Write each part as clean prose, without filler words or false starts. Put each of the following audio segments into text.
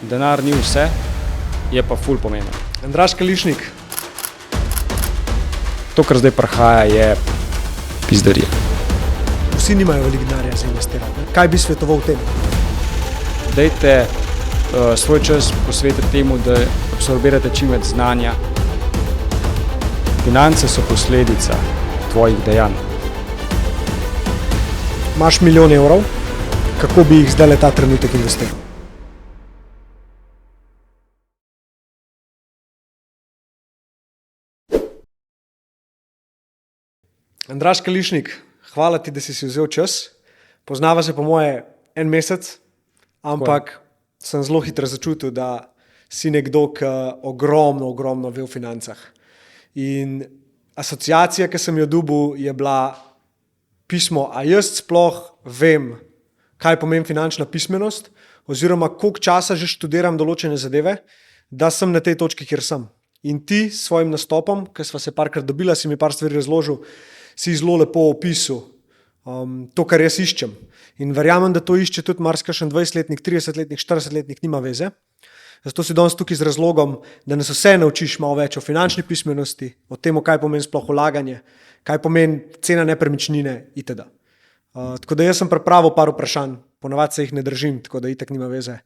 denar ni vse, je pa ful pomemben. Andraž Kališnik. To, kar zdaj prihaja, je pizdarija. Vsi nimajo veliko denarja za investirati. Kaj bi svetoval v tem? Dajte svoj čas posvetiti temu, da absorbirate čim več znanja. Finance so posledica tvojih dejanj. Imaš milijon evrov, kako bi jih zdaj ta trenutek investiral? Andraž Kališnik, hvala ti, da si vzel čas. Poznava se po moje en mesec, ampak sem zelo hitro začutil, da si nekdo, ki ogromno ve o financah. In asociacija, ki sem jo dobil, je bila pismo, a jaz sploh vem, kaj pomeni finančna pismenost, oziroma koliko časa že študiram določene zadeve, da sem na tej točki, kjer sem. In ti s svojim nastopom, ki sva se parkrat dobila, si mi par stvari razložil, si zelo lepo opisal to, kar jaz iščem. In verjamem, da to išče tudi marsikakšen 20-letnik, 30-letnik, 40-letnik, nima veze. Zato si danes tukaj z razlogom, da nas vse naučiš malo več o finančni pismenosti, o tem, kaj pomeni sploh vlaganje, kaj pomeni cena nepremičnine itd. Tako da jaz sem pripravil par vprašanj, ponavadi se jih ne držim, tako da itak nima veze.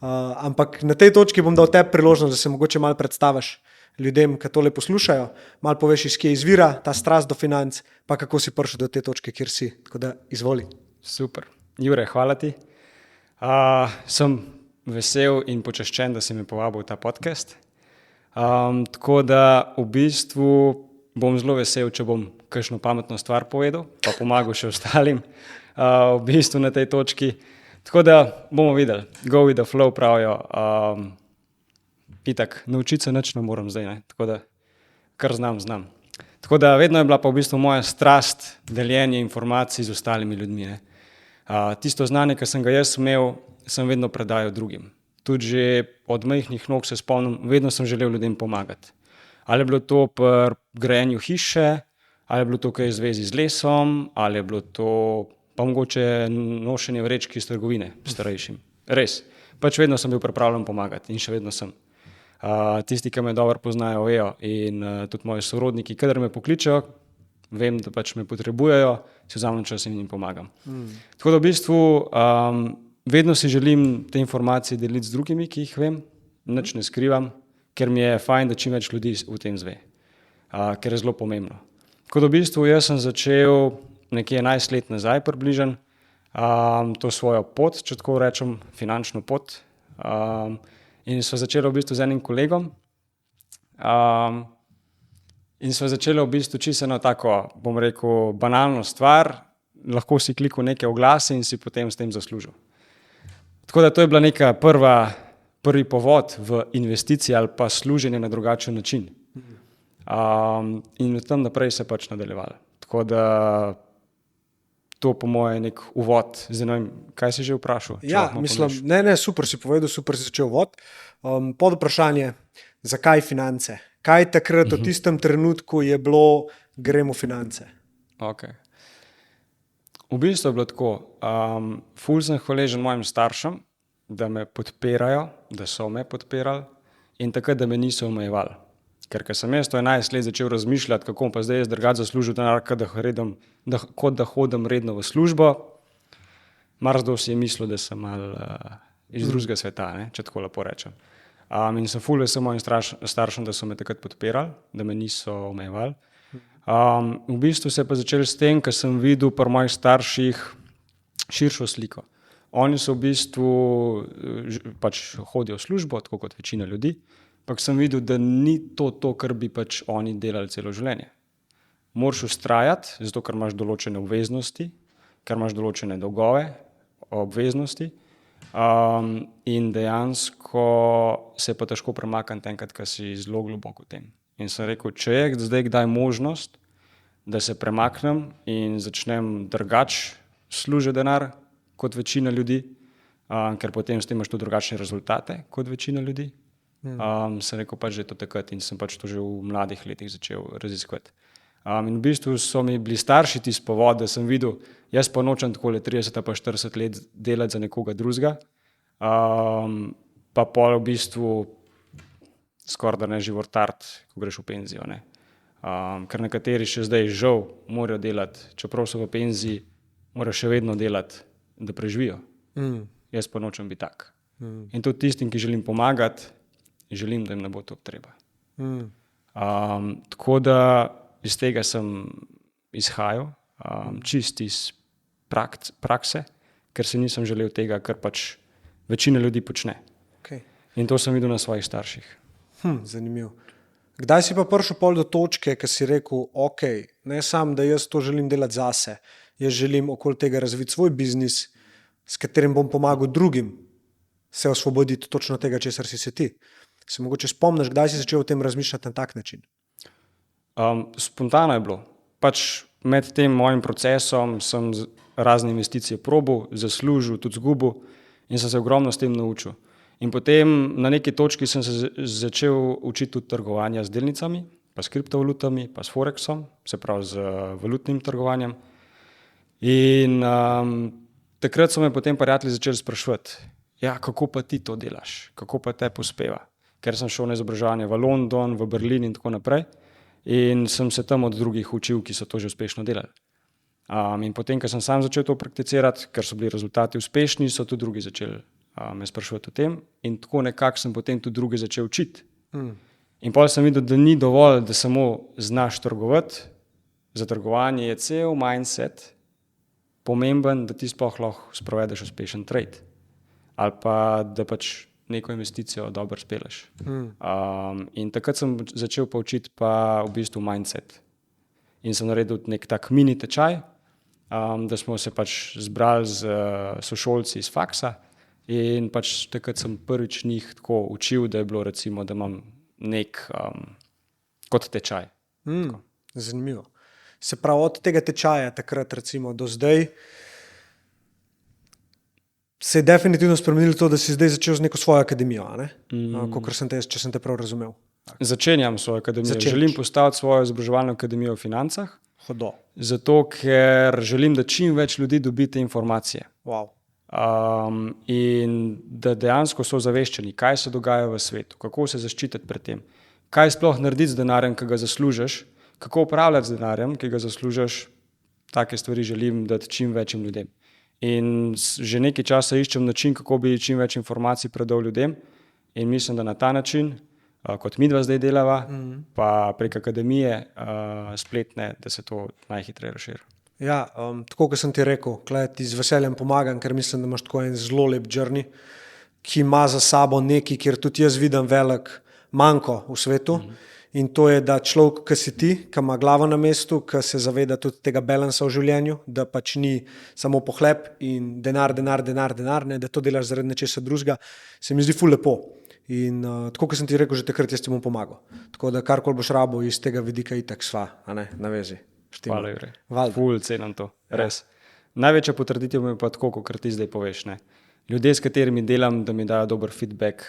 Ampak na tej točki bom dal tebi priložnost, da se mogoče malo predstaviš ljudem, ki tole poslušajo, malo poveš, iz kje izvira ta strast do financ, pa kako si prišel do te točke, kjer si. Tako da izvoli. Super. Jure, hvala ti. Sem vesel in počaščen, da si me povabil v ta podcast. Tako da v bistvu bom zelo vesel, če bom kakšno pametno stvar povedal, pa pomagal še ostalim v bistvu na tej točki. Tako da bomo videli. Go with the flow pravijo. Itak, naučiti se nič ne moram zdaj, ne? Tako da kar znam. Tako da vedno je bila pa v bistvu moja strast deljenje informacij z ostalimi ljudmi, ne? Tisto znanje, ki sem ga jaz imel, sem vedno predajal drugim. Tudi že od majhnih nog se spomnim, vedno sem želel ljudem pomagati. Ali je bilo to pri grajenju hiše, ali je bilo to kaj v zvezi z lesom, ali je bilo to pa mogoče nošenje vrečki iz trgovine starejšim. Res. Pač vedno sem bil pripravljen pomagati in še vedno sem. Tisti, ki me dobro poznajo, vejo in tudi moji sorodniki, kadar me pokličejo, vem, da pač me potrebujejo, si vzamem čas in jim pomagam. Tako da v bistvu vedno si želim te informacije deliti z drugimi, ki jih vem, nič ne skrivam, ker mi je fajn, da čim več ljudi v tem zve, ker je zelo pomembno. Tako da v bistvu jaz sem začel nekje 11 let nazaj približno to svojo pot, če tako rečem, finančno pot. In sva začela v bistvu z enim kolegom in sva začela v bistvu čisto eno tako, bom rekel, banalno stvar, lahko si klikal neke oglase in si potem s tem zaslužil. Tako da to je bila neka prvi povod v investiciji ali pa služenje na drugačen način. In od tam naprej se pač nadaljevalo. Tako da to po moje nek uvod. Zdaj ne vem, kaj si že vprašal? Ja, mislim, ne, super si povedal, super si začel uvod. Pod vprašanje, zakaj finance? Kaj takrat v tistem trenutku je bilo, gremo finance? Okay. V bistvu je bilo tako, ful sem hvaležen mojim staršem, da me podpirajo, da so me podpirali in takrat, da me niso omejevali. Ker sem jaz to 11 let začel razmišljati, kako pa zdaj jaz drugače zaslužil denar, kot da hodim redno v službo, marsikdo si je mislil, da sem malo iz drugega sveta, ne? Če tako lepo rečem. In sem ful vesel mojim staršem, da so me takrat podpirali, da me niso omejevali. V bistvu se je pa začel s tem, ker sem videl pri mojih starših širšo sliko. Oni so v bistvu pač hodijo v službo, tako kot večina ljudi, ampak sem videl, da ni to, kar bi pač oni delali celo življenje. Moraš vztrajati, zato ker imaš določene obveznosti, ker imaš določene dolgove, obveznosti in dejansko se pa težko premakniti enkrat, ko si zelo globoko v tem. In sem rekel, če je zdaj kdaj možnost, da se premaknem in začnem drugače služiti denar kot večina ljudi, ker potem s tem imaš tudi drugačne rezultate kot večina ljudi, sem rekel pač, že to takrat in sem pač to že v mladih letih začel raziskovati. In v bistvu so mi bili starši tisti povod, da sem videl, jaz pa nočem takole 30 pa 40 let delati za nekoga drugega, pa pol v bistvu skoraj da ne životart, ko greš v penzijo. Ne. Ker nekateri še zdaj žal morajo delati, čeprav so v penziji, morajo še vedno delati, da preživijo. Jaz pa nočem biti tak. In tudi tistim, ki želim pomagati, želim, da jim ne bo to treba. Tako da iz tega sem izhajal, čist iz prakse, ker si nisem želel tega, kar pač večina ljudi počne. Okay. In to sem videl na svojih starših. Zanimivo. Kdaj si pa prišel pol do točke, ki si rekel, ok, ne samo, da jaz to želim delati zase, jaz želim okoli tega razviti svoj biznis, s katerim bom pomagal drugim se osvoboditi točno tega, česar si se ti. Se mogoče spomniš, kdaj si začel o tem razmišljati na tak način? Spontano je bilo. Pač med tem mojim procesom sem razne investicije probal, zaslužil, tudi zgubil in sem se ogromno s tem naučil. In potem na neki točki sem se začel učiti tudi trgovanja z delnicami, pa s kriptovalutami, pa s Forexom, se pravi z valutnim trgovanjem. In takrat so me potem prijatelji začeli spraševati, ja, kako pa ti to delaš, kako pa te uspeva. Ker sem šel na izobraževanje v London, v Berlin in tako naprej. In sem se tam od drugih učil, ki so to že uspešno delali. In potem, ko sem sam začel to prakticirati, ker so bili rezultati uspešni, so tudi drugi začeli me spraševati o tem in tako nekako sem potem tudi druge začel učiti. In potem sem videl, da ni dovolj, da samo znaš trgovati. Za trgovanje je cel mindset pomemben, da ti sploh lahko sprovedeš uspešen trade. Ali pa da pač neko investicijo dobro speleš. In takrat sem začel pa učiti pa v bistvu mindset. In sem naredil nek tak mini tečaj, da smo se pač zbrali z sošolci iz faksa. In pač takrat sem prvič njih tako učil, da je bilo recimo, da imam nek kot tečaj. Zanimivo. Se pravi, od tega tečaja takrat recimo do zdaj se je definitivno spremenilo to, da si zdaj začel z neko svojo akademijo, kakor sem te, če sem te prav razumel. Začenjam svojo akademijo. Želim postaviti svojo izobraževalno akademijo v financah. Hodo. Zato, ker želim, da čim več ljudi dobi te informacije. Wow. In da dejansko so zaveščeni, kaj se dogaja v svetu, kako se zaščititi pred tem, kaj sploh narediti z denarjem, ki ga zaslužiš, kako upravljati z denarjem, ki ga zaslužiš. Take stvari želim dati čim večjim ljudem. In že nekaj časa iščem način, kako bi čim več informacij predal ljudem in mislim, da na ta način, kot midva zdaj delava, pa prek akademije spletne, da se to najhitreje razširi. Ja, tako kot sem ti rekel, ti z veseljem pomagam, ker mislim, da imaš tako en zelo lep journey, ki ima za sabo nekaj, kjer tudi jaz vidim velik manko v svetu. In to je, da človek, ki si ti, ki ima glavo na mestu, ki se zaveda tudi tega balansa v življenju, da pač ni samo pohlep in denar, ne, da to delaš zaradi nečesa drugega, se mi zdi ful lepo. In tako, kot sem ti rekel, že takrat jaz ti bom pomagal. Tako da karkoli boš rabo iz tega vidika itak sva, na vezi. Hvala, Jure. Ful cenim to, res. Največja potrditev mi je pa tako, kot ti zdaj poveš. Ne. Ljudje, s katerimi delam, da mi dajo dober feedback,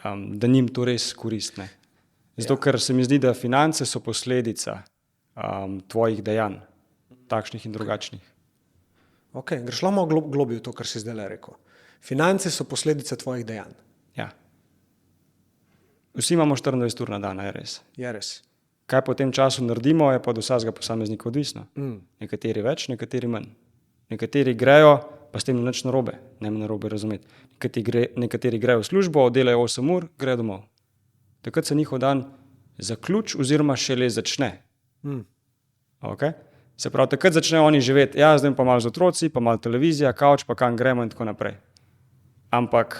da njim to res koristne. Zato, ker se mi zdi, da finance so posledica tvojih dejanj, takšnih in drugačnih. Ok, greš malo globlje v to, kar si zdaj rekel. Finance so posledica tvojih dejanj. Ja. Vsi imamo 24 ur na dan, je res. Je res. Kaj po tem času naredimo, je pa od vsakega posameznika odvisno. Nekateri več, nekateri manj. Nekateri grejo, pa s tem nič narobe, ne me narobe razumeti. Nekateri grejo v službo, delajo 8 ur, grejo domov. Takrat se njihov dan zaključi oziroma šele začne. Okay? Se pravi, takrat začnejo oni živeti, ja, zdaj pa malo z otroci, pa malo televizija, kavč, pa kam gremo in tako naprej. Ampak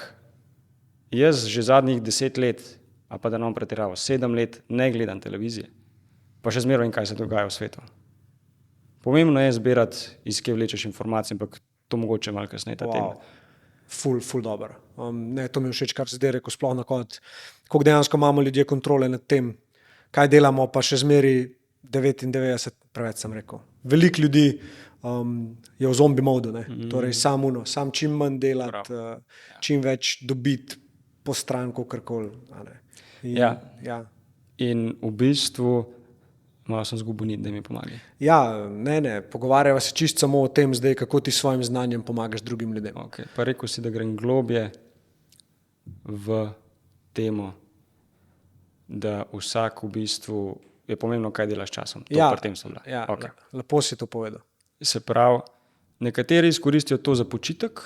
jaz že zadnjih 10 let, a pa da ne bom pretiraval, 7 let ne gledam televizije, pa še zmeraj vem, kaj se dogaja v svetu. Pomembno je zbirati, iz kje vlečeš informacije, ampak to mogoče malo kasneje ta tema. Ful dobro. To mi je všeč, kar se zdaj rekel, sploh na kot, koliko dejansko imamo ljudje kontrole nad tem, kaj delamo, pa še zmeri 99, preveč sem rekel. Veliko ljudi je v zombi modu, torej sam čim manj delati, čim več dobiti po stranku, karkoli. Ja. In v bistvu malo sem zgubil nit, da mi pomaga. Ja, ne, pogovarjava se čisto samo o tem zdaj, kako ti s svojim znanjem pomagaš drugim ljudem. Okay. Pa rekel si, da grem globje v temo, da vsak v bistvu je pomembno, kaj delaš s časom. To pri tem sem bila. Ja, Okay. lepo si to povedal. Se pravi, nekateri izkoristijo to za počitek,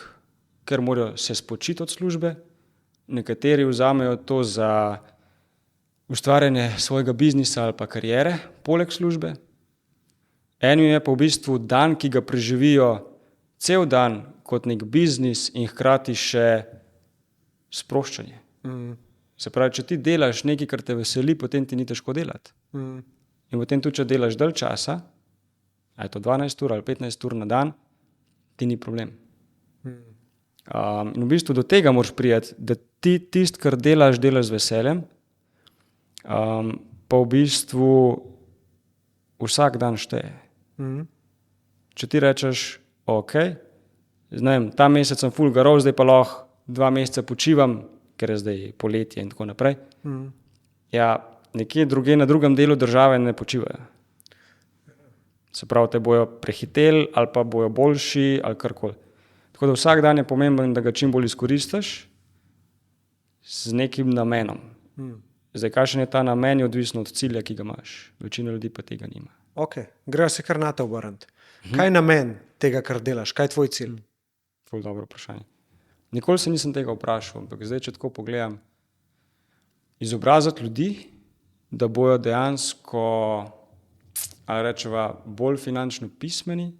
ker morajo se spočiti od službe, nekateri vzamejo to za ustvarjanje svojega biznisa ali pa kariere poleg službe. Eni je pa v bistvu dan, ki ga preživijo cel dan kot nek biznis in hkrati še sproščanje. Se pravi, če ti delaš nekaj, kar te veseli, potem ti ni težko delati. In potem tudi, če delaš dalj časa, a je to 12 ur ali 15 ur na dan, ti ni problem. In v bistvu do tega moraš priti, da ti tisto, kar delaš z veseljem, pa v bistvu vsak dan šteje. Če ti rečeš, ok, znam, ta mesec sem ful garov, zdaj pa lahko 2 meseca počivam, ker je zdaj poletje in tako naprej. Ja, nekje druge na drugem delu države ne počivajo. Se pravi, te bojo prehiteli ali pa bojo boljši ali karkoli. Tako da vsak dan je pomemben, da ga čim bolj izkoristiš z nekim namenom. Zdaj, kakšen je ta namen, je odvisno od cilja, ki ga imaš. Večina ljudi pa tega nima. Ok, grejo se kar na to obrniti. Kaj je namen tega, kar delaš? Kaj je tvoj cilj? Ful dobro vprašanje. Nikoli se nisem tega vprašal, ampak zdaj, če tako pogledam, izobraziti ljudi, da bojo dejansko, ali rečeva, bolj finančno pismeni,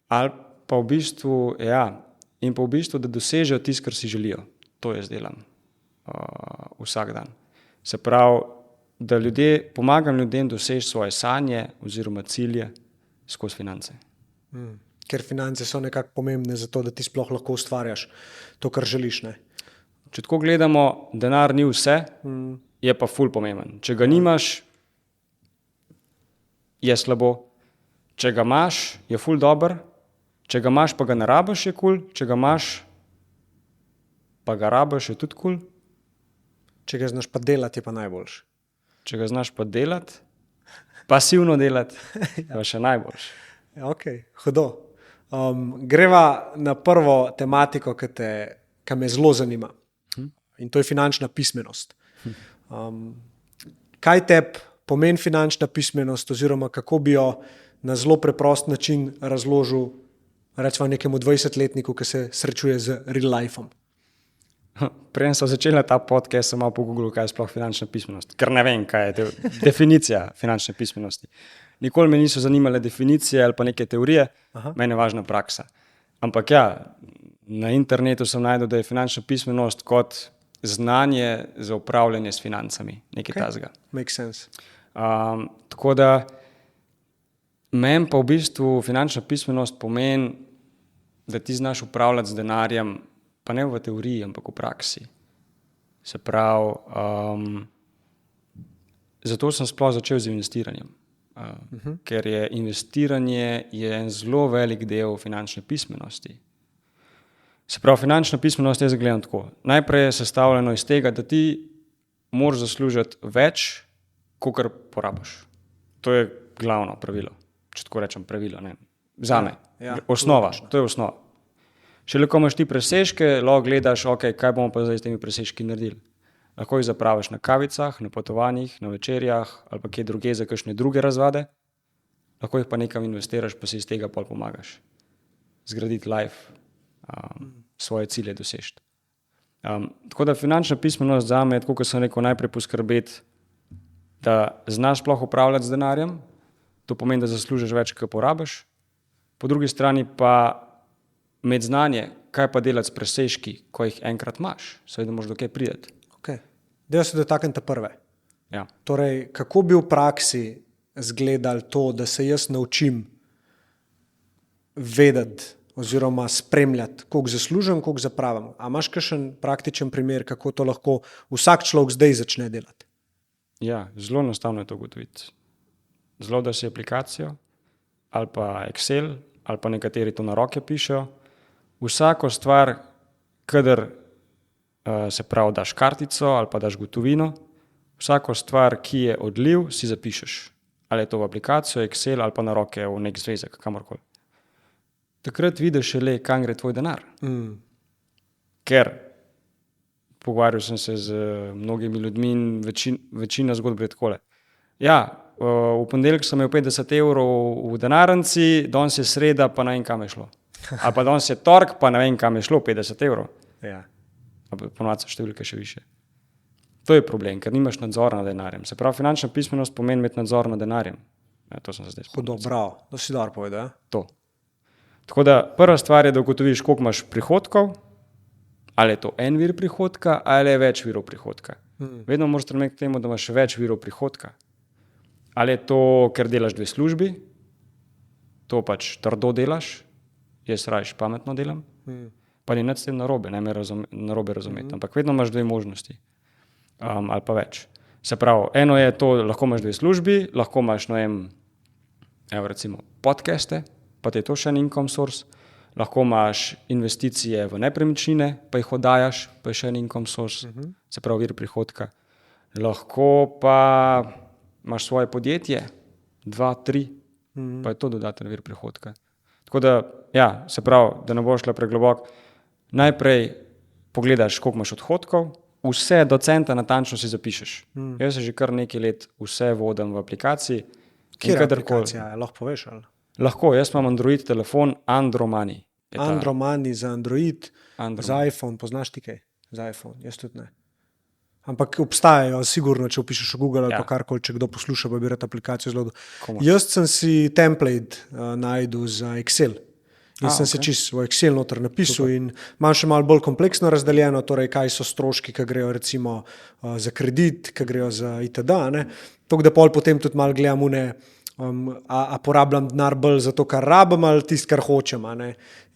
ali pa v bistvu, in pa v bistvu, da dosežejo tisto, kar si želijo. To jaz delam vsak dan. Se pravi, da pomagam ljudem doseči svoje sanje oziroma cilje skozi finance. Ker finance so nekako pomembne za to, da ti sploh lahko ustvarjaš to, kar želiš. Ne? Če tako gledamo, denar ni vse, je pa ful pomemben. Če ga nimaš, je slabo. Če ga imaš, je ful dober. Če ga imaš, pa ga ne rabiš, je kul. Če ga imaš, pa ga rabiš, je tudi kul. Če ga znaš pa delati, je pa najboljši. Če ga znaš pa delati, pasivno delati, pa še najboljši. Ok, hudo. Greva na prvo tematiko, ki me zelo zanima. In to je finančna pismenost. Kaj tebi pomeni finančna pismenost, oziroma kako bi jo na zelo preprost način razložil recimo nekemu 20-letniku, ki se srečuje z real lifeom? Preden sem začel ta podcast, sem malo pogooglil, kaj je sploh finančna pismenost. Ker ne vem, kaj je definicija finančne pismenosti. Nikoli me niso zanimale definicije ali pa neke teorije, meni je važna praksa. Ampak na internetu sem našel, da je finančna pismenost kot znanje za upravljanje s financami. Nekaj takega. Makes sense. Tako da meni pa v bistvu finančna pismenost pomeni, da ti znaš upravljati z denarjem, pa ne v teoriji, ampak v praksi. Se pravi, zato sem sploh začel z investiranjem. Ker je investiranje en zelo velik del finančne pismenosti. Se pravi, finančna pismenost jaz gledam tako. Najprej je sestavljeno iz tega, da ti moraš zaslužiti več, kakor porabiš. To je glavno pravilo. Če tako rečem pravilo, ne. Zame. Osnova, to je osnova. Šele ko imaš ti presežke, lahko gledaš, ok, kaj bomo pa zdaj s temi presežki naredili. Lahko jih zapraviš na kavicah, na potovanjih, na večerjah ali pa kje druge za kakšne druge razvade. Lahko jih pa nekam investiraš, pa si iz tega pol pomagaš. Zgraditi life, svoje cilje doseči. Tako da finančna pismenost zame je, tako kot sem rekel, najprej poskrbeti, da znaš sploh upravljati z denarjem. To pomeni, da zaslužiš več, kot porabiš. Po drugi strani pa med znanje, kaj pa delati s presežki, ko jih enkrat imaš, da moraš do kje priti. Okay. Dejal se dotaknete prve. Ja. Torej, kako bi v praksi izgledalo to, da se jaz naučim vedeti oziroma spremljati, koliko zaslužim, koliko zapravim? A imaš kakšen praktičen primer, kako to lahko vsak človek zdaj začne delati? Ja, zelo enostavno je to ugotoviti. Zelo da si aplikacijo ali pa Excel ali pa nekateri to na roke pišejo. Vsako stvar, kadar se pravi daš kartico ali pa daš gotovino, vsako stvar, ki je odliv, si zapišeš. Ali je to v aplikacijo, Excel ali pa na roke v nek zvezek, kamorkoli. Takrat vidiš šele, kam gre tvoj denar. Ker pogovarjal sem se z mnogimi ljudmi in večina zgodb je takole. Ja, v ponedeljek sem imel 50 evrov v denarnici, danes je sreda, pa ne vem, kam je šlo. Ali pa danes je torek, pa ne vem, kam je šlo 50 evrov. Ja. Ponovadi so številke še više. To je problem, ker nimaš nadzora nad denarjem. Se pravi, finančna pismenost pomeni imeti nadzor nad denarjem. Ja, to sem se zdaj Hudo, bravo, to si dobro povedal. To. Tako da prva stvar je, da ugotoviš, koliko imaš prihodkov, ali je to en vir prihodka, ali je več virov prihodka. Vedno moraš stremeti k temu, da imaš več virov prihodka. Ali je to, ker delaš dve službi, to pač trdo delaš, jaz rajš pametno delam, pa ni nič s tem narobe, ne me narobe razumeti, ampak vedno imaš dve možnosti, ali pa več. Se pravi, eno je to, lahko imaš dve službi, lahko imaš, recimo podcaste, pa ti je to še en income source, lahko imaš investicije v nepremičnine, pa jih oddajaš, pa je še en income source, se pravi vir prihodka. Lahko pa imaš svoje podjetje, 2, 3, pa je to dodaten vir prihodka. Tako da, ja, se pravi, da ne boš šla preglobok, najprej pogledaš, koliko imaš odhodkov, vse do centa natančno si zapišeš. Jaz se že kar nekaj let vse vodim v aplikaciji. Kjer aplikacija je, lahko poveš? Ali? Lahko, jaz imam Android telefon, Andromani. Andromani za Android, Andromani. za iPhone, poznaš ti kaj? Za iPhone, jaz tudi ne. Ampak obstajajo, sigurno, če vpišeš v Google ali pa karkoli, če kdo posluša, pa bi rad aplikacijo zelo. Jaz sem si template najdel za Excel. In sem se čisto v Excel noter napisal in imam še malo bolj kompleksno razdeljeno, torej kaj so stroški, ki grejo recimo za kredit, ki grejo za itd. Tako da potem tudi malo gledam a porabljam denar bolj za to, kar rabim ali tisto, kar hočem.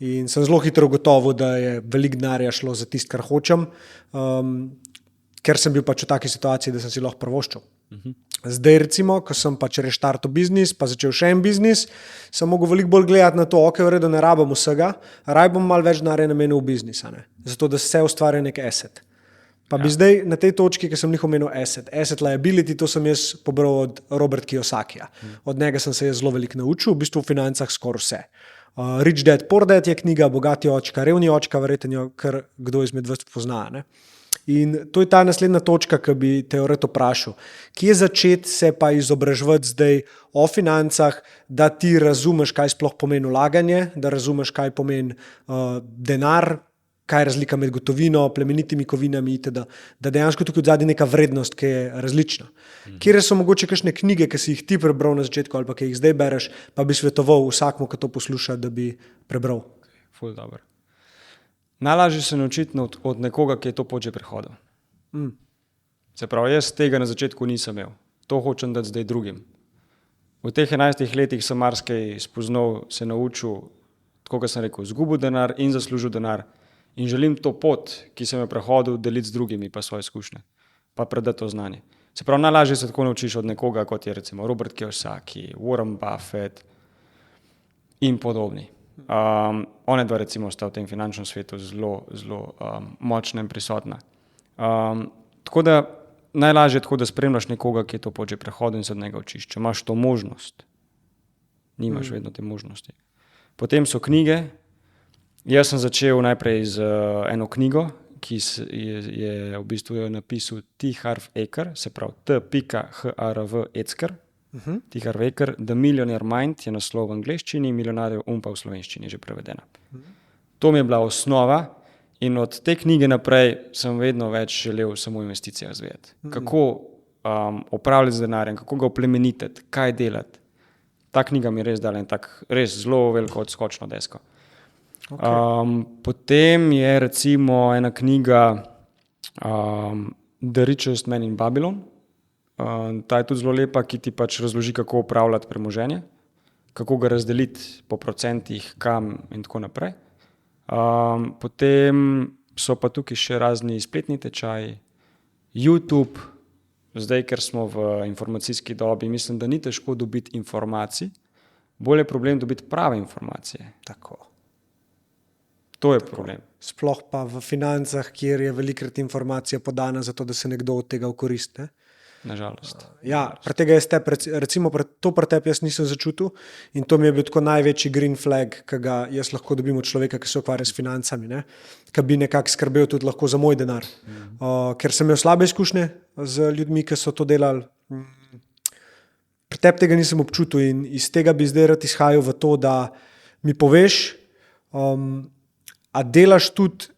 In sem zelo hitro ugotovil, da je veliko denarja šlo za tisto, kar hočem, ker sem bil pač v taki situaciji, da sem si lahko privoščil. Zdaj recimo, ko sem pač restartil biznis, pa začel še en biznis, sem mogel veliko bolj gledati na to, v redu, ne rabim vsega, raj bom malo več denarja namenil v biznis, zato da se ustvarja nek asset. Pa bi zdaj na tej točki, ki sem jih omenil asset liability, to sem jaz pobral od Robert Kiyosakija. Od njega sem se jaz zelo veliko naučil, v bistvu v financah skoraj vse. Rich Dad, Poor Dad je knjiga, Bogati očka, Revni očka, verjetno jo kar kdo izmed vas pozna. In to je ta naslednja točka, ki bi te verjetno vprašal. Kje začeti se pa izobraževati zdaj o financah, da ti razumeš, kaj sploh pomeni vlaganje, da razumeš, kaj pomeni denar, kaj je razlika med gotovino, plemenitimi kovinami, itd. Da dejansko tukaj odzadaj neka vrednost, ki je različna. Kjer so mogoče kakšne knjige, ki si jih ti prebral na začetku ali pa ki jih zdaj bereš, pa bi svetoval vsakmu, ki to posluša, da bi prebral. Ful dobro. Najlažje se naučiti od nekoga, ki je to pot že prehodil. Se pravi, jaz tega na začetku nisem imel. To hočem dati zdaj drugim. V teh 11 letih sem marsikaj spoznal, se naučil, tako kot sem rekel, izgubil denar in zaslužil denar. In želim to pot, ki sem jo prehodil, deliti z drugimi, pa svoje izkušnje, pa predati to znanje. Se pravi, najlažje se tako naučiš od nekoga, kot je recimo Robert Kiyosaki, Warren Buffett in podobni. One dva recimo sta v tem finančnem svetu zelo močna in prisotna. Tako da najlažje je tako, da spremljaš nekoga, ki je to pot že prehodil in se od njega učiš. Če imaš to možnost, nimaš vedno te možnosti. Potem so knjige. Jaz sem začel najprej z eno knjigo, ki je v bistvu napisal T. Harv Eker, se pravi T.Harv Eker. T. Harv Eker, The Millionaire Mind je naslov v angleščini, Milijonarjev pa v slovenščini je že prevedena. To mi je bila osnova in od te knjige naprej sem vedno več želel samo investicije razvijati. Kako upravljati z denarjem, kako ga oplemenititi, kaj delati. Ta knjiga mi je res dala en tak res zelo veliko odskočno desko. Potem je recimo ena knjiga The Richest Man in Babylon. Ta je tudi zelo lepa, ki ti pač razloži, kako upravljati premoženje, kako ga razdeliti po procentih, kam in tako naprej. Potem so pa tukaj še razni spletni tečaji, YouTube. Zdaj, ker smo v informacijski dobi, mislim, da ni težko dobiti informacij, bolj je problem dobiti prave informacije. Tako. To je problem. Sploh pa v financah, kjer je velikrat informacija podana zato, da se nekdo od tega okoristi. nažalost. Ja, pri tega jaz recimo to pri tebi jaz nisem začutil in to mi je bil tako največji green flag, ki ga jaz lahko dobim od človeka, ki se ukvarja s financami, ne? Ki bi nekako skrbel tudi lahko za moj denar. Ker sem imel slabe izkušnje z ljudmi, ki so to delali. Pri tebi tega nisem občutil in iz tega bi zdaj rad izhajal v to, da mi poveš, a delaš tudi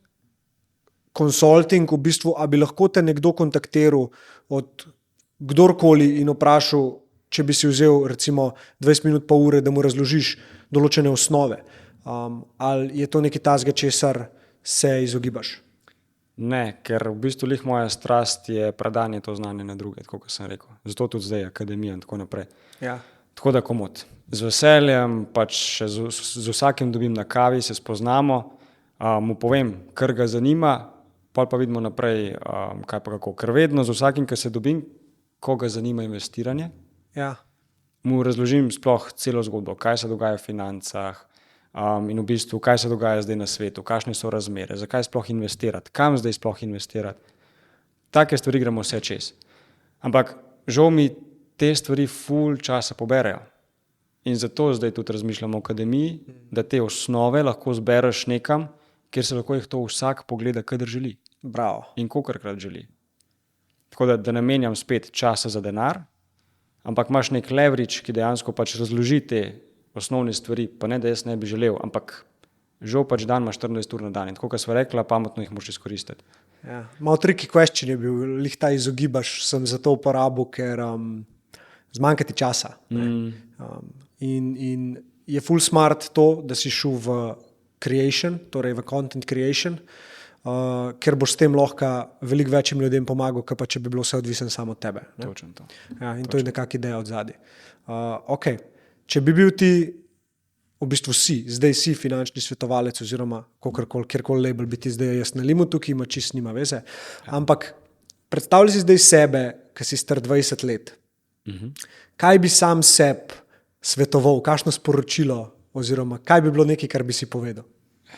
konsulting, v bistvu, a bi lahko te nekdo kontaktiral od kdorkoli in vprašal, če bi si vzel recimo 20 minut, pol ure, da mu razložiš določene osnove. Ali je to nekaj tazga, česar se izogibaš? Ne, ker v bistvu moja strast je predanje to znanje na druge, tako kot sem rekel. Zato tudi zdaj akademija in tako naprej. Ja. Tako da komot. Z veseljem, pač z vsakim dobim na kavi, se spoznamo, mu povem, kar ga zanima, pol pa vidimo naprej, kaj pa kako. Ker vedno z vsakim, ki se dobim, koga zanima investiranje, Ja. mu razložim sploh celo zgodbo, kaj se dogaja v financah in v bistvu, kaj se dogaja zdaj na svetu, kakšne so razmere, zakaj sploh investirati, kam zdaj sploh investirati. Take stvari gremo vse čez. Ampak žal mi te stvari ful časa poberejo. In zato zdaj tudi razmišljamo o akademiji, da te osnove lahko zbereš nekam, kjer se lahko jih to vsak pogleda, kadar želi. Bravo. In kolikokrat želi. Tako da namenjam spet časa za denar, ampak imaš nek leverage, ki dejansko pač razloži te osnovne stvari, pa ne, da jaz ne bi želel, ampak žal pač dan imaš 14 ur na dan in tako, kot sva rekla, pametno jih moraš izkoristiti. Ja. Malo tricky question je bil, lih ta izogibaš, sem za to uporabil, ker zmanjka ti časa. In je full smart to, da si šel v creation, torej v content creation, ker boš s tem lahko veliko večjim ljudem pomagal, kot pa če bi bilo vse odvisno samo od tebe. Ne? Točno to. Ja, in to je nekakšna ideja od zadaj. Okay. Če bi bil ti, v bistvu zdaj si finančni svetovalec oziroma kjerkoli label bi ti zdaj jaz nalimo tukaj, ima čist nima veze, ampak predstavljaj si zdaj sebe, ki si star 20 let. Kaj bi sam sebi svetoval, kakšno sporočilo oziroma kaj bi bilo nekaj, kar bi si povedal?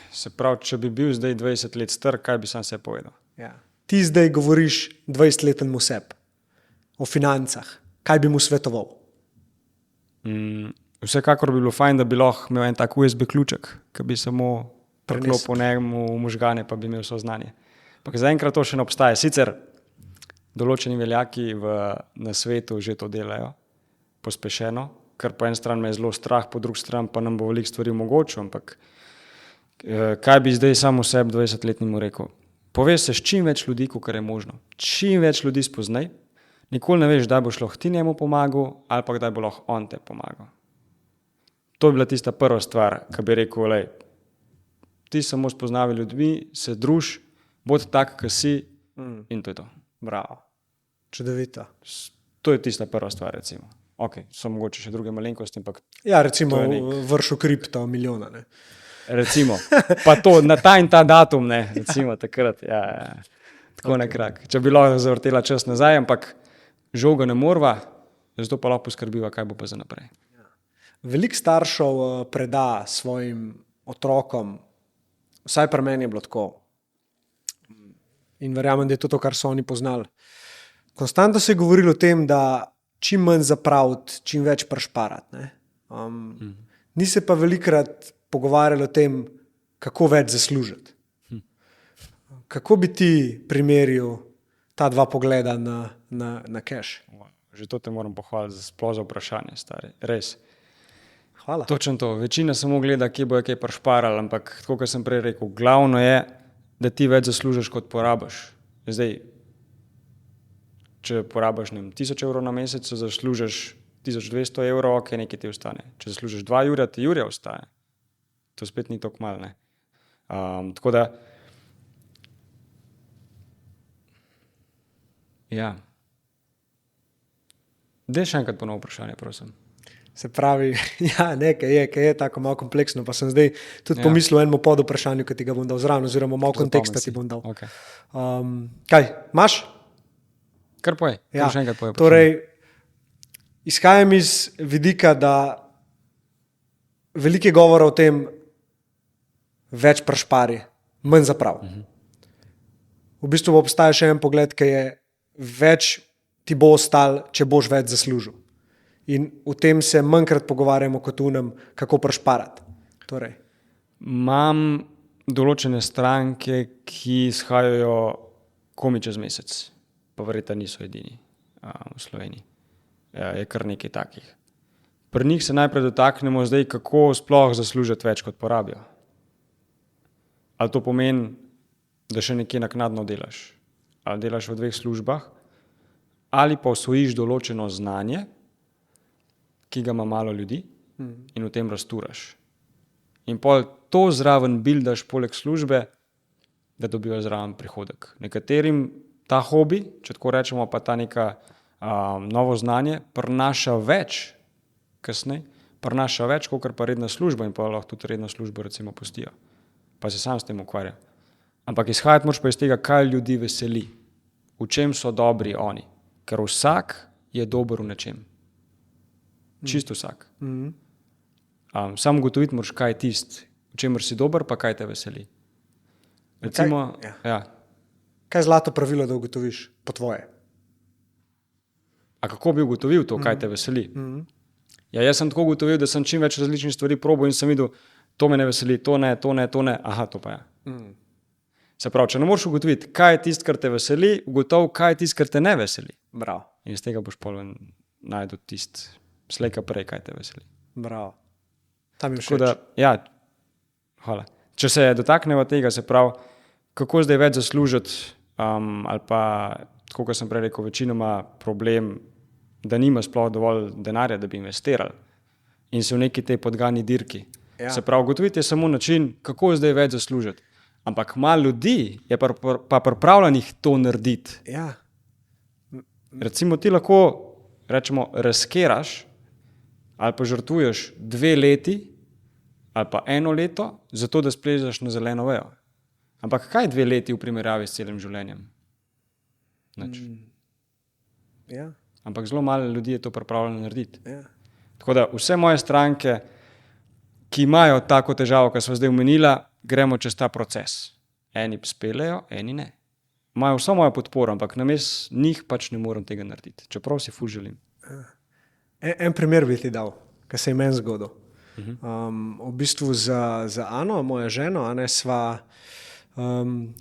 Se pravi, če bi bil zdaj 20 let star, kaj bi sam se povedal? Ja. Ti zdaj govoriš 20-letnemu sebi o financah. Kaj bi mu svetoval? Vsekakor bi bilo fajn, da bi lahko imel en tak USB ključek, ki bi samo priklopil njemu v možgane, pa bi imel vso znanje. Ampak zaenkrat to še ne obstaja. Sicer določeni veljaki na svetu že to delajo pospešeno, ker po eni strani me je zelo strah, po drugi strani pa nam bo veliko stvari omogočil, ampak kaj bi zdaj samo sebi 20-letnemu rekel? Povej se s čim več ljudi, kot je možno. Čim več ljudi spoznaj. Nikoli ne veš, kdaj boš lahko ti njemu pomagal ali pa kdaj bo lahko on te pomagal. To bi bila tista prva stvar, ki bi rekel, lej, ti samo spoznavi ljudmi, se druž, bod tak, ki si in to je to. Bravo. Čudovito. To je tista prva stvar, recimo. Ok, so mogoče še druge malenkosti, ampak Ja, recimo vršil kripto milijona, ne? Recimo, pa to na ta in ta datum, ne, recimo takrat, ja. Tako nekrak. Če bi lahko zavrtela čas nazaj, ampak žal ga ne morva, zato pa lahko poskrbiva, kaj bo pa za naprej. Veliko staršev preda svojim otrokom, vsaj pri meni je bilo tako, in verjamem, da je to, kar so oni poznali. Konstantno se je govorilo o tem, da čim manj zapraviti, čim več prešparati. Ni se pa velikrat pogovarjali o tem, kako več zaslužiti. Kako bi ti primerjal ta dva pogleda na cash? Že to te moram pohvaliti za vprašanje, stari. Res. Hvala. Točno to. Večina samo gleda, kje bojo kaj prešparali, ampak tako, kot sem prej rekel, glavno je, da ti več zaslužiš, kot porabiš. Zdaj, če porabiš 1000 evrov na mesec, zaslužiš 1200 evrov, ok, nekaj ti ostane. Če zaslužiš 2 jurja, ti jurja ostane. To spet ni tako malo, ne. Tako da, ja. Daj še enkrat ponovno vprašanje, prosim. Se pravi, ja, nekaj je tako malo kompleksno, pa sem zdaj tudi pomislil enemu pod vprašanju, ki ti ga bom dal zraven, oziroma malo konteksta ti bom dal. Okay. Kaj, imaš? Kar povej, Ja. še enkrat povej. Torej, izhajam iz vidika, da veliko je govora o tem, več prešpari, manj zaprav. V bistvu obstaja še en pogled, ki je več ti bo ostalo, če boš več zaslužil. In v tem se manjkrat pogovarjamo kot unem, kako prešparati. Torej. Imam določene stranke, ki izhajajo komi čez mesec, pa verjetno niso edini v Sloveniji. Je kar nekaj takih. Pri njih se najprej dotaknemo zdaj, kako sploh zaslužiti več, kot porabijo. Ali to pomeni, da še nekje naknadno delaš, ali delaš v 2 službah, ali pa osvojiš določeno znanje, ki ga ima malo ljudi in v tem rasturaš. In pol to zraven buildaš poleg službe, da dobijo zraven prihodek. Nekaterim ta hobi, če tako rečemo, pa ta neka novo znanje prinaša več kasneje, prinaša več, kot pa redna služba in pa lahko tudi redno službo recimo pustijo. Pa se sam s tem ukvarja. Ampak izhajati moraš pa iz tega, kaj ljudi veseli, v čem so dobri oni. Ker vsak je dober v nečem. Čisto vsak. Samo ugotoviti moraš, kaj je tisti, v čemer si dober, pa kaj te veseli. Recimo, Kaj je zlato pravilo, da ugotoviš po tvoje? A kako bi ugotovil to, kaj te veseli? Ja, jaz sem tako ugotovil, da sem čim več različnih stvari probal in sem videl, to me ne veseli, to ne, aha, to pa je. Se pravi, če ne moreš ugotoviti, kaj je tisto, kar te veseli, ugotovi, kaj je tisto, kar te ne veseli. Bravo. In iz tega boš pol najdel tisto slejka prej, kaj te veseli. Bravo. Tam je všeč. Tako da, ja, hvala. Če se dotaknemo tega, se pravi, kako zdaj več zaslužiti, ali pa, tako kot sem prej rekel, večinoma problem, da nima sploh dovolj denarja, da bi investirali in se v neki tej podgani dirki. Ja. Se pravi, ugotoviti je samo način, kako zdaj več zaslužiti. Ampak malo ljudi je pa pripravljenih to narediti. Ja. Recimo ti lahko, rečemo, riskiraš ali pa žrtvuješ 2 leti ali pa 1 leto, zato da splezaš na zeleno vejo. Ampak kaj 2 leti v primerjavi s celim življenjem? Nič. Ja. Ampak zelo malo ljudi je to pripravljeno narediti. Ja. Tako da vse moje stranke, ki imajo tako težavo, kot smo zdaj omenila, gremo čez ta proces. Eni speljejo, eni ne. Imajo vso mojo podporo, ampak namesto njih pač ne morem tega narediti. Čeprav si ful želim. En primer bi ti dal, ki se je meni zgodil. V bistvu za Ano, mojo ženo, sva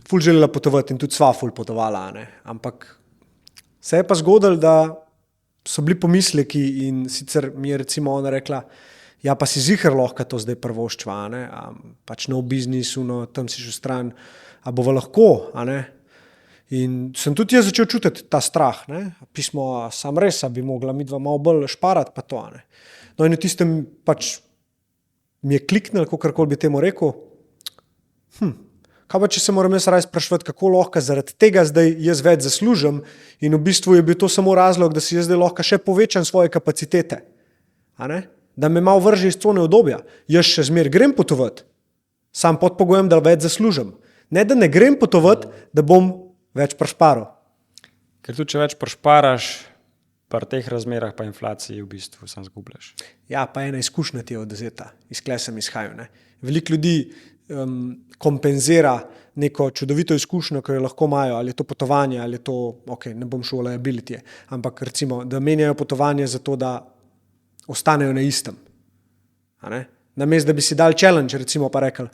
ful želela potovati in tudi sva ful potovala. Ampak se je pa zgodilo, da so bili pomisleki in sicer mi je recimo ona rekla, ja pa si ziher lahko to zdaj prvoščva, pač nov biznis, tam si že stran, a bova lahko, In sem tudi jaz začel čutiti ta strah, pismo, sam res, a bi mogla midva malo bolj šparati pa to, No in v tistem pač mi je kliknil, kakorkoli bi temu rekel, kaj pa če se moram jaz raje spraševati, kako lahko zaradi tega zdaj jaz več zaslužim in v bistvu je bil to samo razlog, da si jaz zdaj lahko še povečam svoje kapacitete, da me malo vrže iz cone udobja. Jaz še zmer grem potovati, sam pod pogojem, da več zaslužim. Ne, da ne grem potovati, da bom več prešparal. Ker tudi, če več prešparaš, pri teh razmerah pa inflaciji v bistvu sam zgubljaš. Ja, pa ena izkušnja ti je odvzeta, iz kle sem izhajal. Veliko ljudi kompenzira neko čudovito izkušnjo, ki jo lahko imajo, ali je to potovanje, ali je to, ne bom šel o liability, ampak recimo, da menjajo potovanje zato, da ostanejo na istem. Namesto, da bi si dal challenge, recimo pa rekel,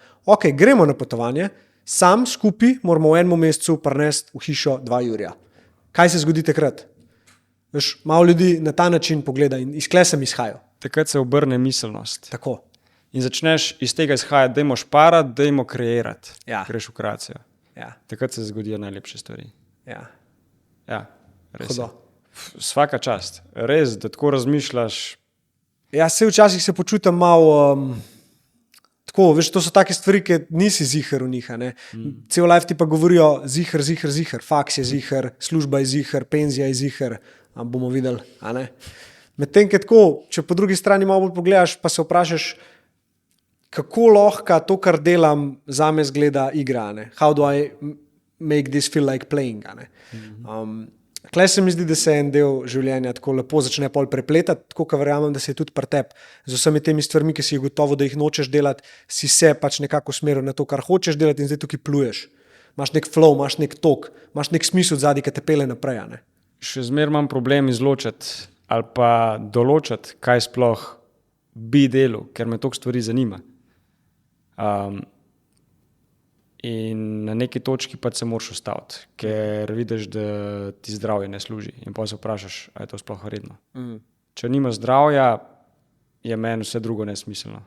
gremo na potovanje, sam skupaj moramo v enem mesecu prinesti v hišo 2 jurja. Kaj se zgodi takrat? Veš, malo ljudi na ta način pogleda in iz kle sem izhajal. Takrat se obrne miselnost. Tako. In začneš iz tega izhajati, dajmo šparati, dajmo kreirati. Ja. Greš v kreacijo. Ja. Takrat se zgodijo najlepše stvari. Ja. Ja, res. Hudo. Svaka čast. Res, da tako razmišljaš. Ja, včasih se počutim malo tako, veš, to so take stvari, ki nisi ziher v njih. Cel life ti pa govorijo ziher, faks je ziher, služba je ziher, penzija je ziher, bomo videli. Medtem, ki tako, če po drugi strani malo bolj pogledaš, pa se vprašaš, kako lahko to, kar delam, zame zgleda igra. How do I make this feel like playing? Klej se mi zdi, da se en del življenja tako lepo začne pol prepletati, tako ka verjamem, da se je tudi pri tebi. Z vsemi temi stvarmi, ki si jih gotovo, da jih nočeš delati, si se pač nekako usmeril na to, kar hočeš delati in zdaj tukaj pluješ. Imaš nek flow, imaš nek tok, imaš nek smisel zadnji, ki te pele naprej. še zmeraj imam problem izločiti ali pa določiti, kaj sploh bi delal, ker me toliko stvari zanima. In na neki točki pa se moraš ustaviti, ker vidiš, da ti zdravje ne služi. In pa se vprašaš, ali je to sploh vredno. Če nima zdravja, je meni vse drugo nesmiselno.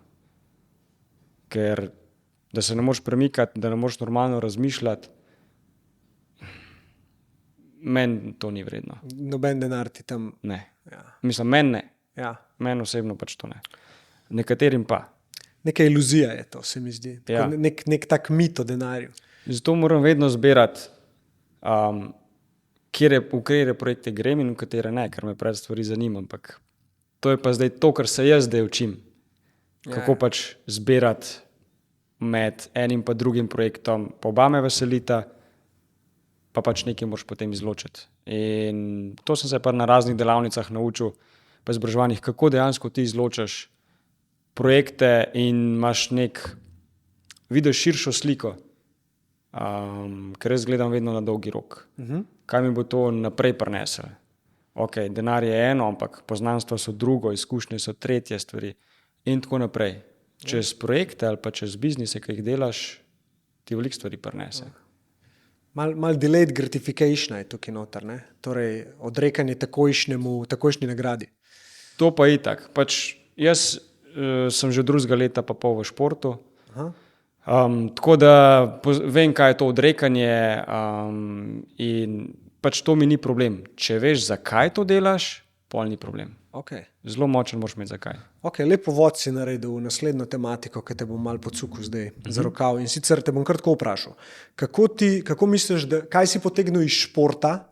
Ker da se ne moreš premikati, da ne moreš normalno razmišljati, meni to ni vredno. Noben denar ti tam. Ne. Ja. Mislim, meni ne. Ja. Meni osebno pač to ne. Nekaterim pa. Neka iluzija je to, se mi zdi. Ja. Nek tak mit o denarju. Zato moram vedno zbirati, v katere projekte grem in v katere ne, ker me pred stvari zanima. Ampak to je pa zdaj to, kar se jaz zdaj učim. Kako pač zbirati med enim pa drugim projektom. Pa oba me veselita, pa pač nekaj moraš potem izločiti. In to sem se pa na raznih delavnicah naučil, pa izobraževanjih, kako dejansko ti izločaš projekte in imaš vidiš širšo sliko, ker jaz gledam vedno na dolgi rok. Kaj mi bo to naprej prineslo? Ok, denar je eno, ampak poznanstva so drugo, izkušnje so tretje stvari in tako naprej. Čez projekte ali pa čez biznise, ki jih delaš, ti veliko stvari prinese. Mal delayed gratification je tukaj noter, ne? Torej odrekanje takojšnji nagradi. To pa itak. Pač jaz sem že drugega leta pa pol v športu. Tako da vem, kaj je to odrekanje in pač to mi ni problem. Če veš, zakaj to delaš, pol ni problem. Okay. Zelo močen moraš imeti zakaj. Ok, lepo vod si naredil v naslednjo tematiko, ki te bom malo podsukal zdaj za rokav. In sicer te bom kar tako vprašal. Kako misliš, kaj si potegnil iz športa,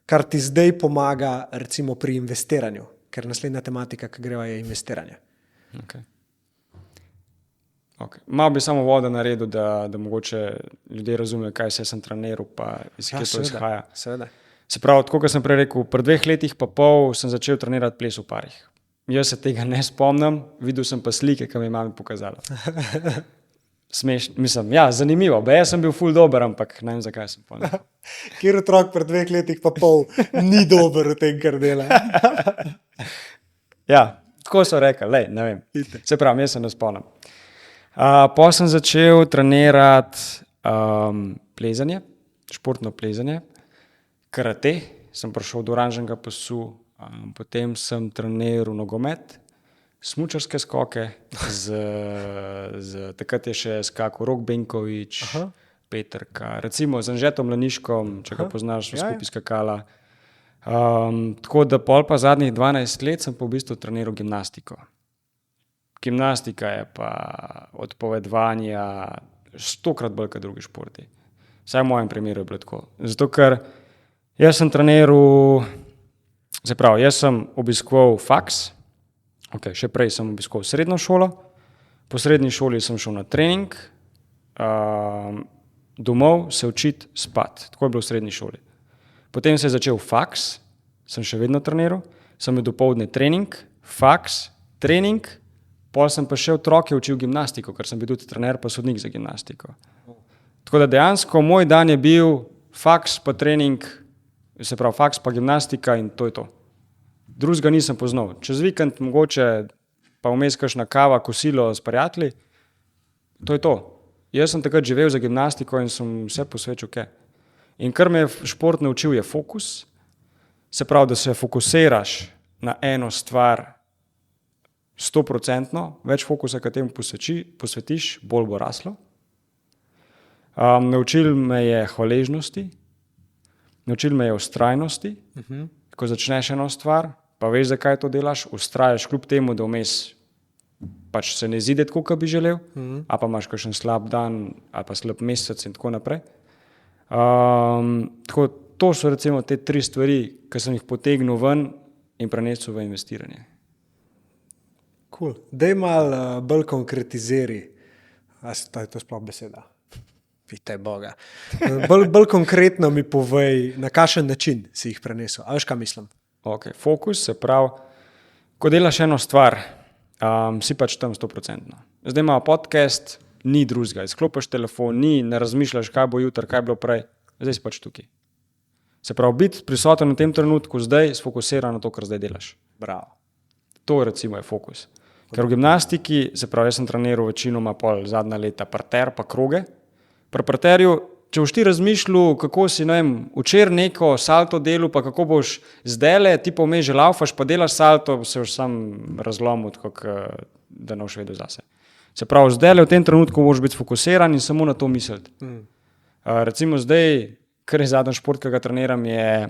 kar ti zdaj pomaga recimo pri investiranju? Ker naslednja tematika, ki greva, je investiranje. Okay. Malo bi samo voda naredil, da mogoče ljudje razumejo, kaj se sem treniral, pa iz kje to izhaja. Seveda. Se pravi, tako kot sem prej rekel, pred 2 letih pa pol sem začel trenirati ples v parih. Jaz se tega ne spomnim, videl sem pa slike, ki mi je mama pokazala. Smešno, mislim, ja, zanimivo. Jaz sem bil ful dober, ampak ne vem, zakaj sem pomnil. Kjer otrok pred 2 letih pa pol ni dober v tem, kar dela. Ja, tako so rekli, ne vem. Se pravi, jaz se ne spomnim. Potem sem začel trenirati plezanje, športno plezanje, karate, sem prišel do oranžnega pasu, potem sem treniral nogomet, smučarske skoke, takrat je še skakal Rok Benkovič, Petrka, recimo z Anžetom Laniškom, če ga poznaš, skupaj skakala. Tako da pol pa zadnjih 12 let sem pa v bistvu treniral gimnastiko. Gimnastika je pa odpovedovanja 100-krat bolj kot drugi športi. Vsaj v mojem primeru je bilo tako. Zato, ker jaz sem treniral, se pravi, jaz sem obiskoval faks, še prej sem obiskoval srednjo šolo, po srednji šoli sem šel na trening, domov se učiti spati. Tako je bilo v srednji šoli. Potem se je začel faks, sem še vedno treniral, sem imel dopoldne trening, faks, trening, potem sem pa še otroke učil gimnastiko, ker sem bil tudi trener pa sodnik za gimnastiko. Tako da dejansko moj dan je bil faks pa trening, se pravi faks pa gimnastika in to je to. Drugega nisem poznal. Čez vikend mogoče pa vmes kakšna kava, kosilo s prijatelji, to je to. Jaz sem takrat živel za gimnastiko in sem vse posvečal kaj. In kar me je šport naučil je fokus, se pravi, da se fokusiraš na eno stvar 100%, več fokusa, ki temu posvetiš, bolj bo raslo. Naučil me je hvaležnosti, naučil me je vztrajnosti. Ko začneš eno stvar, pa veš, zakaj to delaš, vztrajaš kljub temu, da vmes pač se ne zide tako, kot bi želel, a pa imaš kakšen slab dan, ali pa slab mesec in tako naprej. Tako, to so recimo te 3 stvari, ki sem jih potegnil ven in prenesel v investiranje. Cool. Daj malo bolj konkretiziri. Je to sploh beseda? Pitaj Boga. Bolj konkretno mi povej, na kakšen način si jih prenesel. A veš, kaj mislim? Ok, fokus se pravi, ko delaš eno stvar, si pač tam 100%. Zdaj ima podcast, ni drugega. Izklopiš telefon, ne razmišljaš, kaj bo jutri, kaj bo prej. Zdaj si pač tukaj. Se pravi, biti prisoten v tem trenutku, zdaj sfokusiran na to, kar zdaj delaš. Bravo. To recimo je fokus. Ker v gimnastiki, se pravi, jaz sem treniral večinoma pol zadnja leta parter pa kroge. Pri parterju, če boš ti razmišljal, kako si, ne vem, včeraj neko salto delu, pa kako boš zdajle, ti pa vmes že laufaš, pa delaš salto, se boš sam razlomil, da ne boš vedel zase. Se pravi, zdajle v tem trenutku moraš biti fokusiran in samo na to misliti. Recimo zdaj, kar je zadnji šport, ki ga treniram, je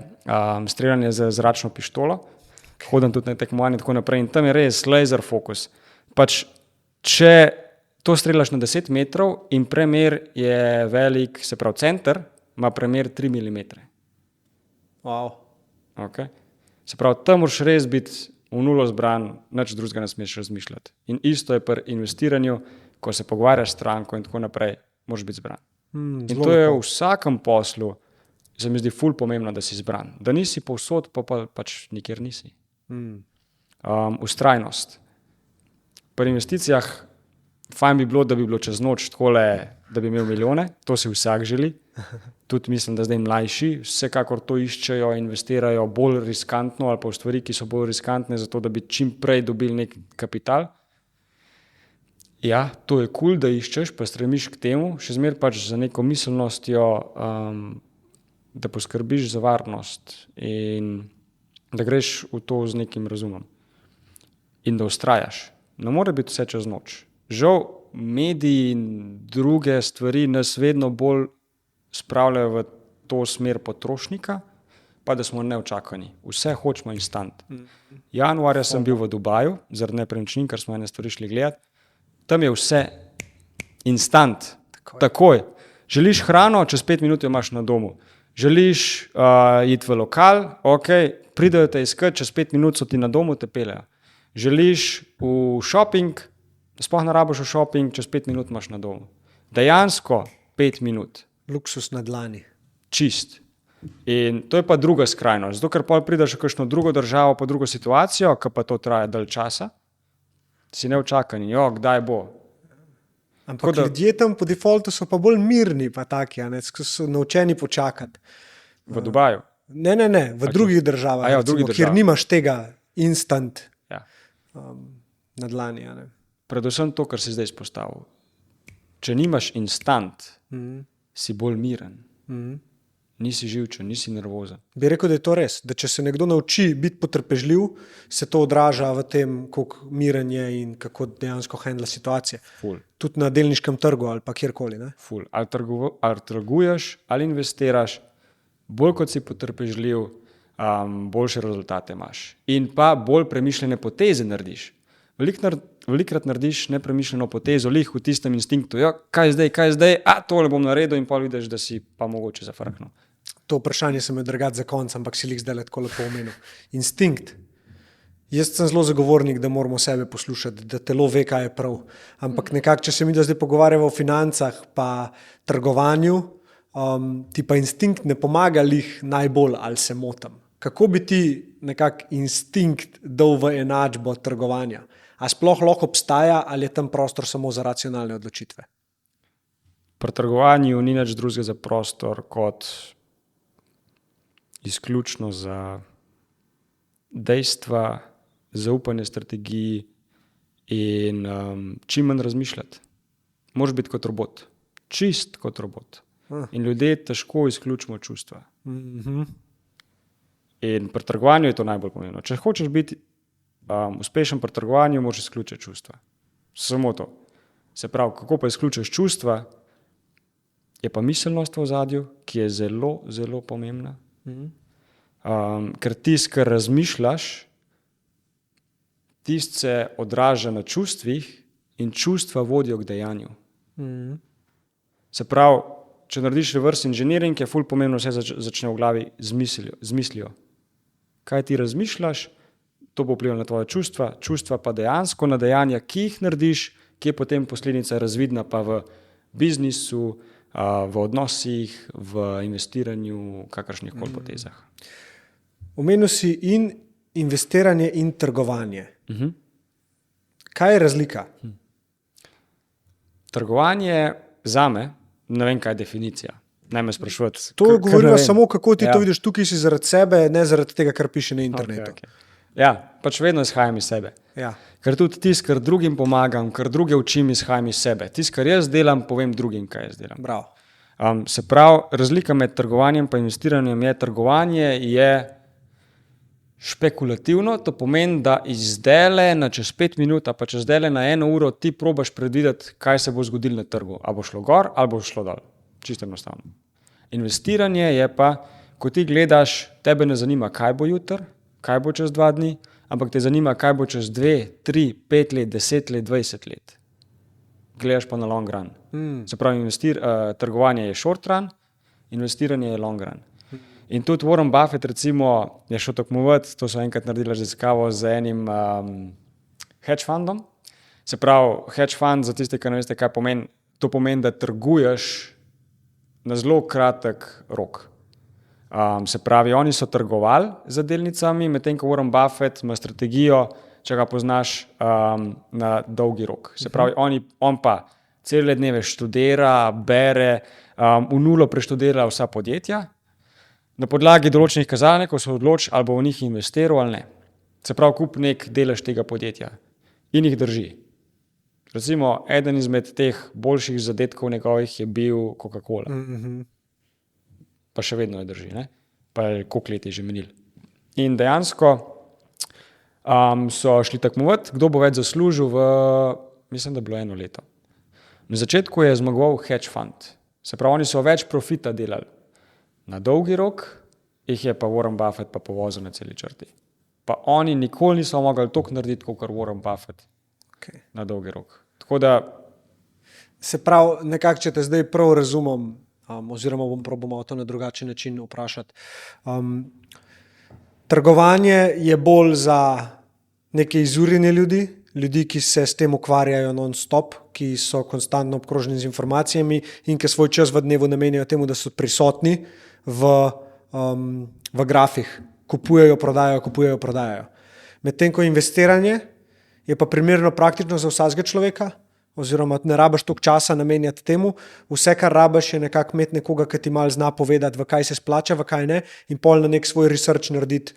streljanje z zračno pištolo. Hodim tudi na tekmovanje in tako naprej in tam je res laser fokus. Pač, če to streljaš na 10 metrov in premer je velik, se pravi center, ima premer 3 mm. Wow. Okay. Se pravi, tam moraš res biti v nulo zbran, nič drugega ne smeš razmišljati. In isto je pri investiranju, ko se pogovarjaš s stranko in tako naprej, moraš biti zbran. In to je v vsakem poslu, se mi zdi ful pomembno, da si zbran. Da nisi povsod, pa pač nikjer nisi. Ustrajnost. Pri investicijah fajn bi bilo, da bi bilo čez noč takole, da bi imel milijone, to si vsak želi. Tudi mislim, da zdaj mlajši vsekakor to iščejo, investirajo bolj riskantno ali pa v stvari, ki so bolj riskantne, zato da bi čim prej dobili nek kapital. Ja, to je cool, da iščeš, pa stremiš k temu, še zmeraj pač za neko miselnostjo, da poskrbiš za varnost in da greš v to z nekim razumom in da ustrajaš. Ne more biti vse čez noč. Žal, mediji in druge stvari nas vedno bolj spravljajo v to smer potrošnika, pa da smo neočakani. Vse hočemo instant. Januarja sem bil v Dubaju, zaradi nepremičnin, ker smo ene stvari šli gledati. Tam je vse instant, takoj. Želiš hrano, čez 5 minut jo imaš na domu. Želiš iti v lokal, ok, pridejo te iskat, čez 5 minut so ti na domu, te peljejo. Želiš v shopping, sploh ne rabiš v shopping, čez 5 minut imaš na domu. Dejansko 5 minut. Luksus na dlani. Čist. In to je pa druga skrajnost. Zato, ker pol prideš v kakšno drugo državo, pa drugo situacijo, ki pa to traja dalj časa, si neočakan in kdaj bo. Ampak ljudje tam po defaultu so pa bolj mirni, pa taki, so naučeni počakati. V Dubaju? Ne, v drugih državah, v drugih državah, kjer nimaš tega instant na dlani. Predvsem to, kar si zdaj izpostavil. Če nimaš instant, si bolj miren. Nisi živčen, nisi nervozen. Bi rekel, da je to res, da če se nekdo nauči biti potrpežljiv, se to odraža v tem, koliko miren je in kako dejansko handla situacije. Ful. Tudi na delniškem trgu ali pa kjerkoli. Ful. Ali trguješ, ali investiraš, bolj kot si potrpežljiv, boljše rezultate imaš. In pa bolj premišljene poteze narediš. Velikrat narediš nepremišljeno potezo, lih v tistem instinktu, kaj zdaj, tole bom naredil in pol vidiš, da si pa mogoče zafrknil. To vprašanje sem jo drgat za konc, ampak si lih zdaj tako lepo omenil. Instinkt. Jaz sem zelo zagovornik, da moramo sebe poslušati, da telo ve, kaj je prav. Ampak nekako, če se mi zdaj pogovarjamo o financah pa trgovanju, ti pa instinkt ne pomaga lih najbolj, ali se motim. Kako bi ti nekako instinkt dal v enačbo trgovanja? A sploh lahko obstaja ali je tam prostor samo za racionalne odločitve? Pri trgovanju ni nič drugega za prostor kot izključno za dejstva, zaupanje strategiji in čim manj razmišljati. Moraš biti kot robot. Čist kot robot. In ljudje težko izključimo čustva. In pri trgovanju je to najbolj pomembno. Če hočeš biti uspešen pri trgovanju, moraš izključiti čustva. Samo to. Se pravi, kako pa izključiš čustva, je pa miselnost v ozadju, ki je zelo, zelo pomembna. Ker tisto, kar razmišljaš, tisto se odraža na čustvih in čustva vodijo k dejanju. Se pravi, če narediš reverse engineering, je ful pomembno, vse začne v glavi z mislijo. Kaj ti razmišljaš, to bo vplivalo na tvoje čustva, čustva pa dejansko na dejanja, ki jih narediš, ki je potem posledica razvidna pa v biznisu, v odnosih, v investiranju, kakršnih koli potezah. Omenil si in investiranje in trgovanje. Kaj je razlika? Trgovanje zame, ne vem, kaj je definicija. ne me sprašujete. To govoriva samo, kako ti to vidiš, tukaj si zaradi sebe, ne zaradi tega, kar piše na internetu. Okay. Ja, pač vedno izhajam iz sebe. Ja. Ker tudi tisto, kar drugim pomagam, kar druge učim, izhajam iz sebe. Tisto, kar jaz delam, povem drugim, kaj jaz delam. Bravo. Se pravi, razlika med trgovanjem in investiranjem je, trgovanje je špekulativno, to pomeni, da izdele na čez 5 minut, pa čez izdele na 1 uro ti probaš predvideti, kaj se bo zgodilo na trgu. A bo šlo gor, ali bo šlo dol. Čisto enostavno. Investiranje je pa, ko ti gledaš, tebe ne zanima, kaj bo jutri, kaj bo čez 2 dni, ampak te zanima, kaj bo čez 2, 3, 5 let, 10 let, 20 let. Gledaš pa na long run. Se pravi, trgovanje je short run, investiranje je long run. In tudi Warren Buffett recimo je šel tekmovati, to so enkrat naredili raziskavo z enim hedge fundom. Se pravi, hedge fund, za tiste, ki ne veste, kaj pomeni, to pomeni, da trguješ na zelo kratek rok. Se pravi, oni so trgovali z delnicami, medtem ko Warren Buffett ima strategijo, če ga poznaš, na dolgi rok. Se pravi, on pa cele dneve študira, bere, v nulo preštudira vsa podjetja, na podlagi določenih kazalnikov se odloči, ali bo v njih investiral ali ne. Se pravi, kup nek delež tega podjetja in jih drži. Recimo, eden izmed teh boljših zadetkov njegovih je bil Coca-Cola. Pa še vedno je drži, ne? Pa koliko let je že menil. In dejansko so šli tekmovati, kdo bo več zaslužil mislim, da je bilo 1 leto. Na začetku je zmagoval hedge fund. Se pravi, oni so več profita delali. Na dolgi rok jih je pa Warren Buffett pa povozil na celi črti. Pa oni nikoli niso mogli toliko narediti, kot Warren Buffett na dolgi rok. Tako da... Se pravi, nekako, če te zdaj prav razumem, oziroma bom probal to na drugačen način vprašati. Trgovanje je bolj za neke izurjene ljudi, ki se s tem ukvarjajo non-stop, ki so konstantno obkroženi z informacijami in ki svoj čas v dnevu namenijo temu, da so prisotni v grafih. Kupujejo, prodajajo. Medtem ko investiranje je pa primerno praktično za vsakega človeka, oziroma ne rabiš toliko časa namenjati temu, vse, kar rabiš, je nekako imeti nekoga, ki ti malo zna povedati, v kaj se splača, v kaj ne, in pol na nek svoj research narediti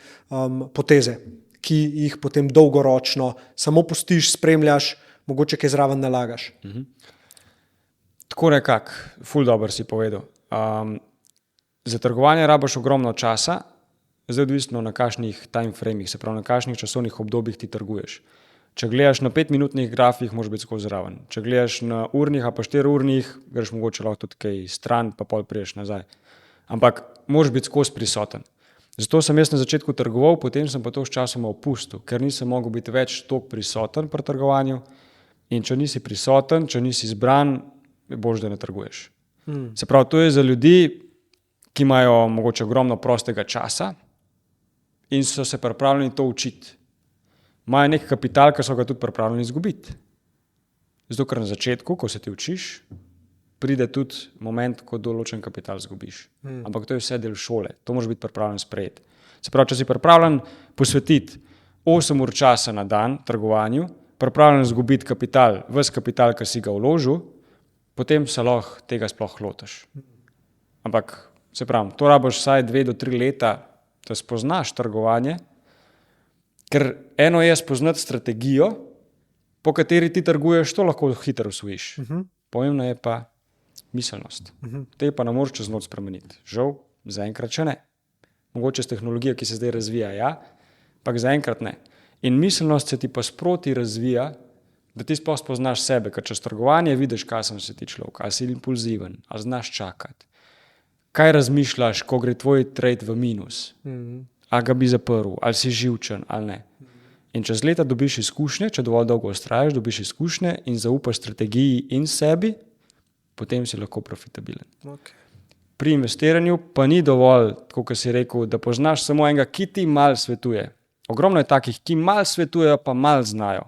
poteze, ki jih potem dolgoročno samo pustiš, spremljaš, mogoče kaj zraven nalagaš. Tako nekako, ful dobro si povedal. Za trgovanje rabiš ogromno časa, zdaj odvisno na kakšnih time framih, se pravi na kakšnih časovnih obdobjih ti trguješ. Če gledaš na 5-minutnih grafih, moraš biti skozi zraven. Če gledaš na urnih ali pa 4-urnih, greš mogoče lahko tudi kaj stran, pa pol priješ nazaj. Ampak moraš biti skozi prisoten. Zato sem jaz na začetku trgoval, potem sem pa to s časom opustil, ker nisem mogel biti več toliko prisoten pri trgovanju. In če nisi prisoten, če nisi izbran, je boljše, da ne trguješ. Se pravi, to je za ljudi, ki imajo mogoče ogromno prostega časa in so se pripravljeni to učiti. Imajo nek kapital, ki so ga tudi pripravljeni izgubiti. Zato, ker na začetku, ko se ti učiš, pride tudi moment, ko določen kapital izgubiš. Ampak to je vse del šole. To moraš biti pripravljen sprejeti. Se pravi, če si pripravljen posvetiti 8 ur časa na dan trgovanju, pripravljen izgubiti kapital, ves kapital, ki si ga vložil, potem se lahko tega sploh lotiš. Ampak, se pravi, to rabiš vsaj 2 do 3 leta, da spoznaš trgovanje, ker eno je spoznati strategijo, po kateri ti trguješ, to lahko hitro usvojiš. Pomembna je pa miselnost. Te pa ne moreš čez noč spremeniti. Žal, zaenkrat še ne. Mogoče s tehnologijo, ki se zdaj razvija, ja, ampak zaenkrat ne. In miselnost se ti pa sproti razvija, da ti sploh spoznaš sebe, ker čez trgovanje vidiš, kaj sem si ti človek, ali si impulziven, ali znaš čakati. Kaj razmišljaš, ko gre tvoj trade v minus? A ga bi zaprl, ali si živčen, ali ne. In čez leta dobiš izkušnje, če dovolj dolgo vztrajaš, dobiš izkušnje in zaupaš strategiji in sebi, potem si lahko profitabilen. Okay. Pri investiranju pa ni dovolj, tako kot si rekel, da poznaš samo enega, ki ti malo svetuje. Ogromno je takih, ki malo svetujejo, pa malo znajo.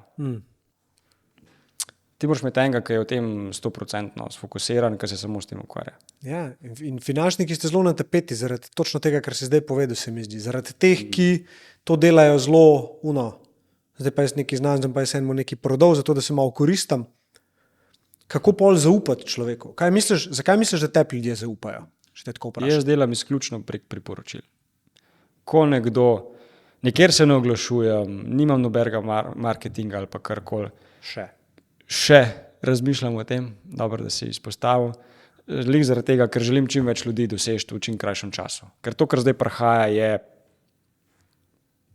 Ti moraš imeti enega, ki je v tem 100% sfokusiran, ki se samo s tem ukvarja. Ja, in finančniki ste zelo na tapeti zaradi točno tega, kar si zdaj povedal, se mi zdi. Zaradi teh, ki to delajo zelo zdaj pa jaz nekaj znam, zdaj pa jaz enemu nekaj prodal, zato da se malo koristim. Kako pol zaupati človeku? Zakaj misliš, da tebi ljudje zaupajo? Če te tako vprašam. Jaz delam izključno prek priporočil. Ko nekdo, nikjer se ne oglašujem, nimam nobenega marketinga ali pa karkoli, še razmišljam o tem, dobro, da si izpostavil, lik zaradi tega, ker želim čim več ljudi doseči v čim krajšem času. Ker to, kar zdaj prihaja, je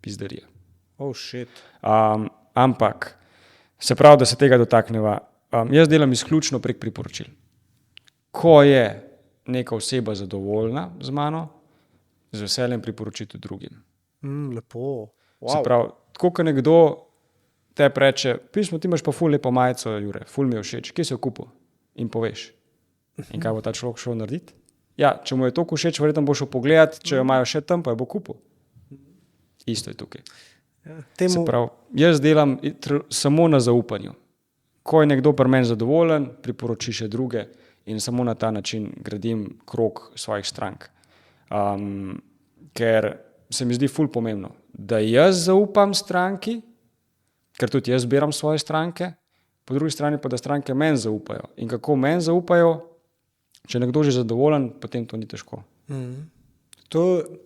pizdarija. Oh, shit. Ampak, se pravi, da se tega dotakneva, jaz delam izključno prek priporočil. Ko je neka oseba zadovoljna z mano, z veseljem priporočiti drugim. Lepo. Se pravi, tako kot nekdo te reče, pismo, ti imaš pa ful lepo majico, Jure, ful mi je všeč, kje si jo kupil? In poveš. In kaj bo ta človek šel narediti? Ja, če mu je to všeč, verjetno bo šel pogledat, če jo imajo še tam, pa jo bo kupil. Isto je tukaj. Se pravi, jaz delam samo na zaupanju. Ko je nekdo pri meni zadovoljen, priporoči še druge in samo na ta način gradim krog svojih strank. Ker se mi zdi ful pomembno, da jaz zaupam stranki, ker tudi jaz zbiram svoje stranke, po drugi strani pa da stranke meni zaupajo. In kako meni zaupajo, če je nekdo že zadovoljen, potem to ni težko.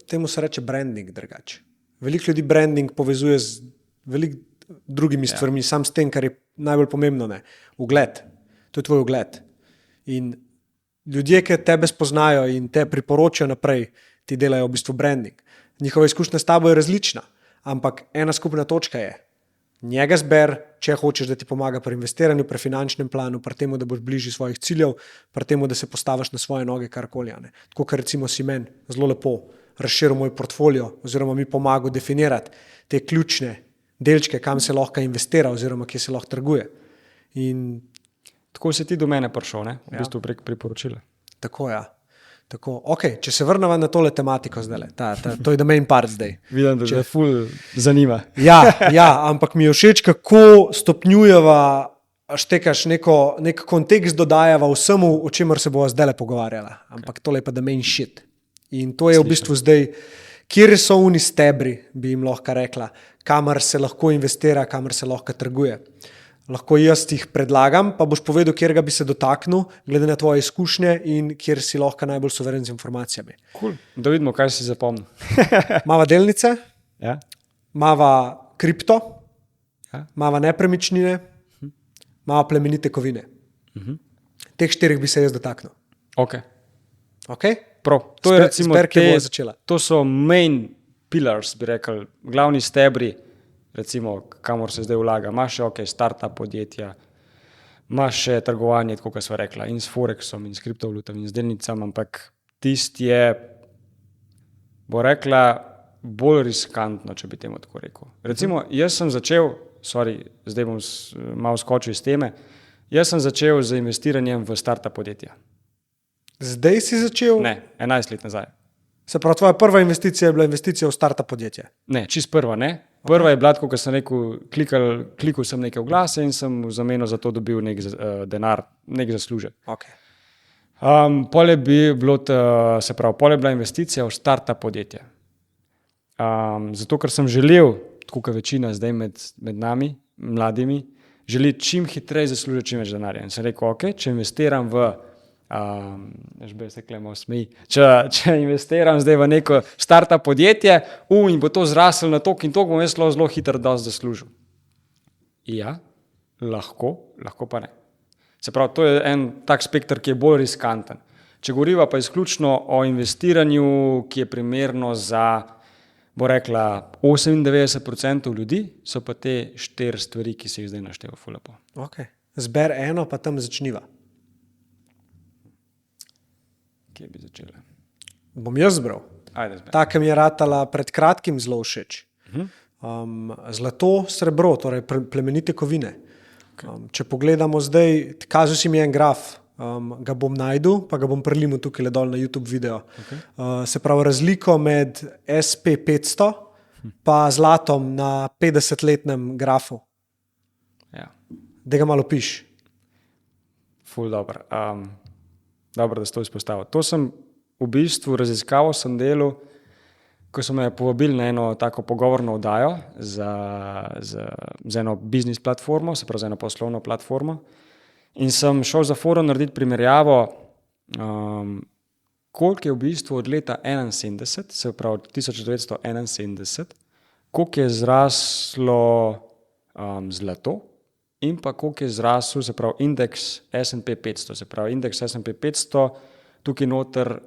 Temu se reče branding drugače. Veliko ljudi branding povezuje z veliko drugimi stvarmi, sam s tem, kar je najbolj pomembno, ne. Ugled. To je tvoj ugled. In ljudje, ki tebe spoznajo in te priporočajo naprej, ti delajo v bistvu branding. Njihova izkušnja s tabo je različna, ampak ena skupna točka je, njega zber, če hočeš, da ti pomaga pri investiranju, pri finančnem planu, pri temu, da boš bližji svojih ciljev, pri temu, da se postaviš na svoje noge, karkoli. Tako, kar recimo si meni zelo lepo razširil moj portfolio oziroma mi pomagal definirati te ključne delčke, kam se lahko investira oziroma kje se lahko trguje. In tako si ti do mene prišel, ne? V bistvu prek priporočila. Tako, ja. Tako. Okay, če se vrnemo na tole tematiko zdaj, to je the main part zdaj. Vidim, da te ful zanima. Ja, ampak mi je všeč, kako stopnjujeva, štekaš nek kontekst dodajava vsemu, o čemer se bova zdaj pogovarjala. Ampak tole je pa the main shit. In to je v bistvu zdaj, kjer so oni stebri, bi jim lahko rekla, kamor se lahko investira, kamor se lahko trguje. Lahko jaz jih predlagam, pa boš povedal, kjer ga bi se dotaknil, glede na tvoje izkušnje in kjer si lahko najbolj suveren z informacijami. Cool. Da vidimo, kaj si zapomnil. Mava delnice, Ja? mava kripto, Ja. mava nepremičnine, mava plemenite kovine. Teh 4 bi se jaz dotaknil. Ok. Okay? Prav. To je recimo to so main pillars, bi rekel, glavni stebri, recimo, kamor se zdaj vlaga. Imaš še startup podjetja, imaš še trgovanje, tako kot sva rekla, in s Forexom, in s kriptovalutami, in z delnicami, ampak tisti je, bo rekla, bolj riskantno, če bi temu tako rekel. Recimo, jaz sem začel, zdaj bom malo skočil iz teme, jaz sem začel z investiranjem v startup podjetja. Zdaj si začel? Ne, 11 let nazaj. Se pravi, tvoja prva investicija je bila investicija v startup podjetje? Ne, čist prva ne. Prva je bila, kot sem rekel, klikal sem neke oglase in sem v zameno za to dobil nek denar, nek zaslužek. Okay. Pol je bila investicija v startup podjetje. Zato, ker sem želel, tako kot večina zdaj med nami, mladimi, želi čim hitreje zaslužiti čim več denarja. In sem rekel, če investiram če investiram zdaj v neko startup podjetje in bo to zraslo na tok in tok, bom jaz zelo hitro dosti zaslužil. Ja, lahko pa ne. Se pravi, to je en tak spekter, ki je bolj riskanten. Če govoriva pa izključno o investiranju, ki je primerno za, bo rekla, 98% ljudi, so pa te 4 stvari, ki se jih zdaj naštevajo ful lepo. Okay. Zber eno, pa tam začniva. Kje bi začela? Bom jaz zbral. Ajde, zber. Ta, ki mi je ratala pred kratkim zelo všeč. Zlato, srebro, torej plemenite kovine. Če pogledamo zdaj, kazal si mi en graf, ga bom najdel, pa ga bom prilimal tukaj dol na YouTube video. Okay. Se pravi, razliko med SP500 pa zlatom na 50-letnem grafu. Ja. Da ga malo piš. Ful dobro. Dobro, da si to izpostavil. To sem v bistvu raziskaval, sem delal, ko so me povabili na eno tako pogovorno oddajo za eno biznis platformo, se pravi za eno poslovno platformo. In sem šel za forum narediti primerjavo, koliko je v bistvu od leta 71, se pravi 1971, koliko je zraslo zlato in pa koliko je zrasel, se pravi indeks S&P 500, se pravi indeks S&P 500, tukaj noter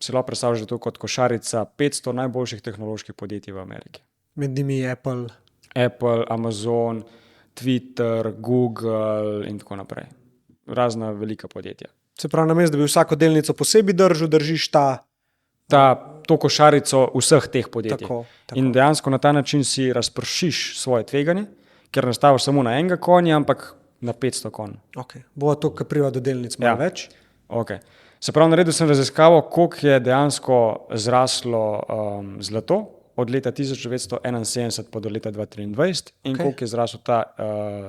si lahko predstavljaš to kot košarica 500 najboljših tehnoloških podjetij v Ameriki. Med njimi Apple. Apple, Amazon, Twitter, Google in tako naprej. Razna velika podjetja. Se pravi, namesto da bi vsako delnico posebej držal, držiš To košarico vseh teh podjetij. Tako. In dejansko na ta način si razpršiš svoje tveganje, ker ne staviš samo na enega konja, ampak na 500 konj. Okay. Bo to, kar priva do delnic, malo več. Okay. Se pravi, naredil sem raziskavo, koliko je dejansko zraslo zlato od leta 1971 pa do leta 2023 in koliko je zrasel ta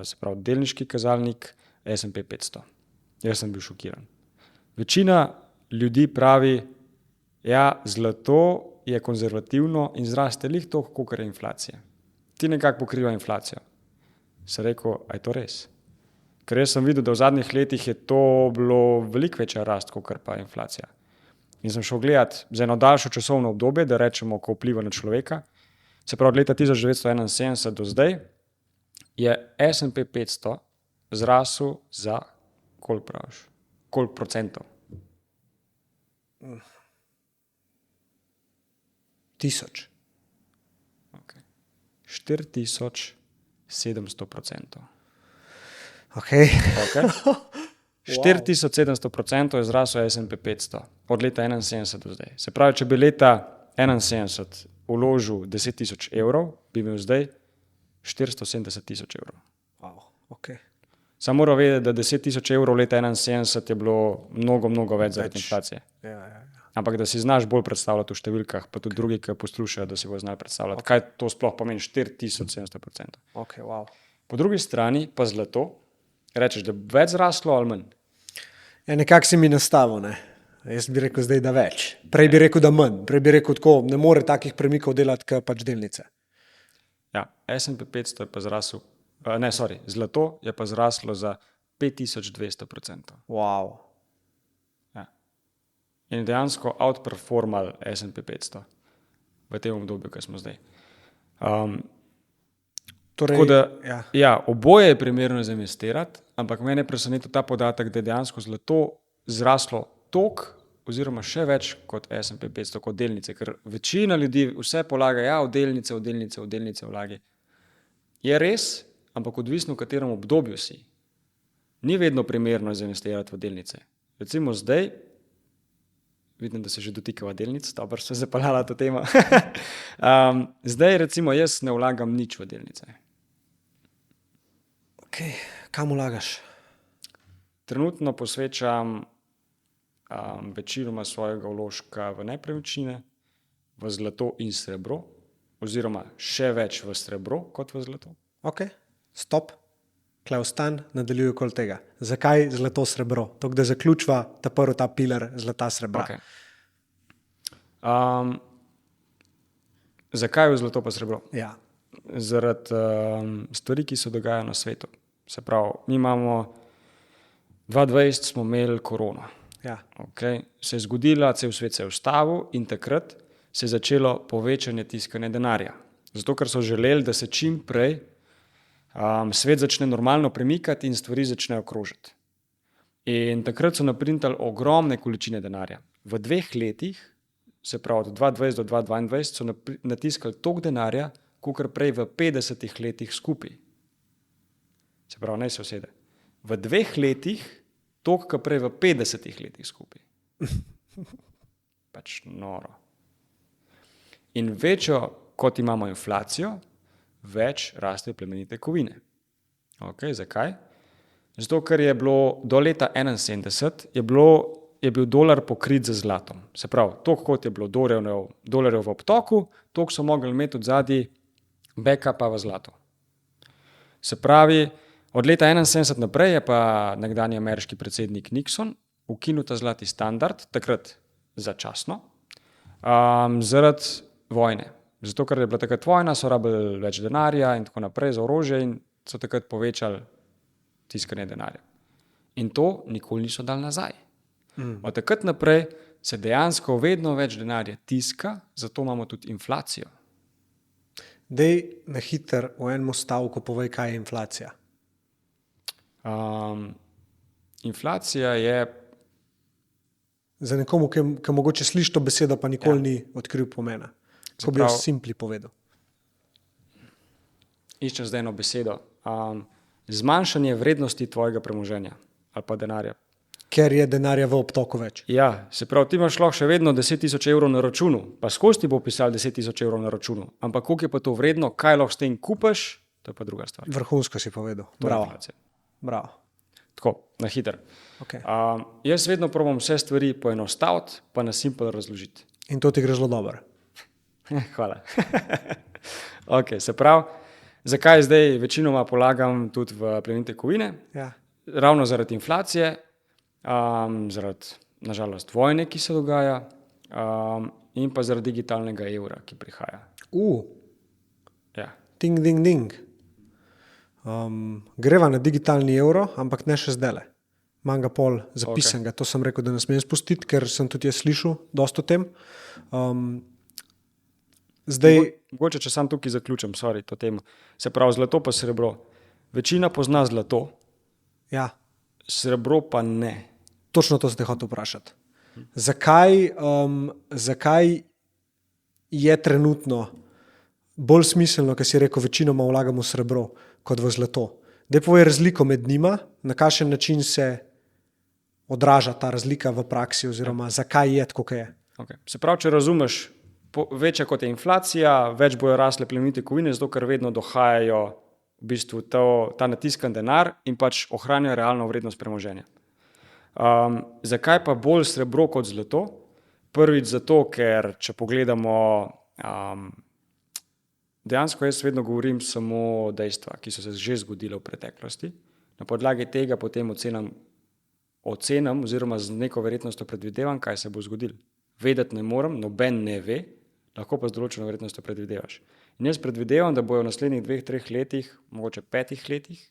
se pravi, delniški kazalnik S&P 500. Jaz sem bil šokiran. Večina ljudi pravi, ja, zlato je konzervativno in zraste lih toliko, koliko je inflacija. Ti nekako pokriva inflacijo. Sem rekel, a je to res? Ker jaz sem videl, da v zadnjih letih je to bilo veliko večja rast, kot pa inflacija. In sem šel gledati za eno daljšo časovno obdobje, da rečemo, ko vpliva na človeka. Se pravi, od leta 1971 do zdaj je S&P 500 zrasel za koliko praviš? Koliko procentov? 1000. Okay. 4700%. Okay. 4700% je zrasel S&P 500 od leta 71 do zdaj. Se pravi, če bi leta 71 vložil 10 000 evrov, bi imel zdaj 470 000 evrov. Wow. Okay. Samo moram vedeti, da 10 000 evrov leta 71 je bilo mnogo več zaradi inflacije. Ja. Ampak da si znaš bolj predstavljati v številkah, pa tudi drugi, ki poslušajo, da si bo znali predstavljati, kaj to sploh pomeni 4700%. Okay, wow. Po drugi strani pa zlato, rečeš, da je več zraslo ali manj? Ja, nekako si mi nastavil, ne? Jaz bi rekel zdaj, da več. Prej bi rekel, da manj. Prej bi rekel tako, ne more takih premikov delati, kot pač delnice. Ja, S&P 500 je pa zrasel, zlato je pa zraslo za 5200%. Wow. Ja. In dejansko outperformal S&P 500 v tem obdobju, ki smo zdaj. Torej, tako da, oboje je primerno za investirati, ampak mene je presenetil ta podatek, da je dejansko zlato zraslo toliko oziroma še več kot S&P 500, kot delnice, ker večina ljudi vse polaga, v delnice vlagi. Je res, ampak odvisno v katerem obdobju si. Ni vedno primerno za investirati v delnice. Recimo zdaj, vidim, da se že dotikava delnic, dobro se je zapeljala ta tema. Zdaj recimo jaz ne vlagam nič v delnice. Okay. Kam vlagaš? Trenutno posvečam večinoma svojega vložka v nepremičnine, v zlato in srebro, oziroma še več v srebro kot v zlato. Ok, stop. Klej ostan, nadaljuj okoli tega. Zakaj zlato srebro? To, da zaključva ta pilar zlata srebra. Okay. Zakaj v zlato pa srebro? Ja. Zaradi stvari, ki se dogajajo na svetu. Se pravi, mi imamo 2020 smo imeli korono. Ja. Okay. Se je zgodila, cel svet se je ustavil in takrat se je začelo povečanje tiskanja denarja. Zato, ker so želeli, da se čim prej svet začne normalno premikati in stvari začnejo krožiti. In takrat so naprintali ogromne količine denarja. V 2 letih, se pravi od 2020 do 2022, so natiskali toliko denarja, kolikor prej v 50 letih skupaj. Se pravi, naj se usede. V 2 letih toliko, kot prej v 50 letih skupaj. Pač noro. In večjo, kot imamo inflacijo, več rastejo plemenite kovine. Okay, zakaj? Zato, ker je bilo do leta 1971 je bil dolar pokrit z zlatom. Se pravi, toliko kot je bilo dolarjev v obtoku, toliko so mogli imeti od zadaj backupa v zlato. Se pravi, od leta 1971 naprej je pa nekdanji ameriški predsednik Nixon ukinil ta zlati standard, takrat začasno, zaradi vojne. Zato, ker je bila takrat vojna, so rabili več denarja in tako naprej za orožje in so takrat povečali tiskanje denarja. In to nikoli niso dali nazaj. Od takrat naprej se dejansko vedno več denarja tiska, zato imamo tudi inflacijo. Dej na hiter v enem stavku povej, kaj je inflacija. Inflacija je, Za nekomu, ki mogoče sliši to besedo, pa nikoli ni odkril pomena. Ko bi jo simpli povedal. Iščem zdaj eno besedo, zmanjšanje vrednosti tvojega premoženja ali pa denarja. Ker je denarja v obtoku več. Ja, se pravi, ti imaš lahko še vedno 10.000 evrov na računu, pa skozi ti bo pisal 10.000 evrov na računu, ampak koliko je pa to vredno, kaj lahko s tem kupaš, to je pa druga stvar. Vrhunsko si povedal. To je Bravo. inflacija. Bravo. Tako, na hiter. Okay. Jaz vedno probam vse stvari poenostaviti, pa na simpel razložiti. In to ti gre zelo dobro. Hvala. Okay, se pravi, zakaj zdaj večinoma polagam tudi v plemenite kovine? Ja. Ravno zaradi inflacije, zaradi, nažalost, vojne, ki se dogaja, in pa zaradi digitalnega evra, ki prihaja. Ja. Ding, ding, ding. Greva na digitalni evro, ampak ne še zdajle. Imam ga pol zapisanega. To sem rekel, da ne smem spustiti, ker sem tudi jaz slišal dosta o tem. Mogoče, če sam tukaj zaključim, to temo. Se pravi, zlato pa srebro. Večina pozna zlato, Ja. srebro pa ne. Točno to ste hotel vprašati. Zakaj je trenutno bolj smiselno, ker si rekel, večinoma vlagamo v srebro kot v zlato? Daj povej razliko med njima, na kakšen način se odraža ta razlika v praksi oziroma zakaj je tako, kot je. Okay. Se pravi, če razumeš, večja kot je inflacija, več bojo rasle plemenite kovine, zato ker vedno dohajajo v bistvu ta natiskan denar in pač ohranjajo realno vrednost premoženja. Zakaj pa bolj srebro kot zlato? Prvič zato, ker če pogledamo, dejansko jaz vedno govorim samo dejstva, ki so se že zgodile v preteklosti. Na podlagi tega potem ocenam oziroma z neko verjetnostjo predvidevam, kaj se bo zgodilo. Vedeti ne morem, noben ne ve, lahko pa z določeno verjetnostjo predvidevaš. In jaz predvidevam, da bojo v naslednjih 2-3 letih, mogoče 5 letih,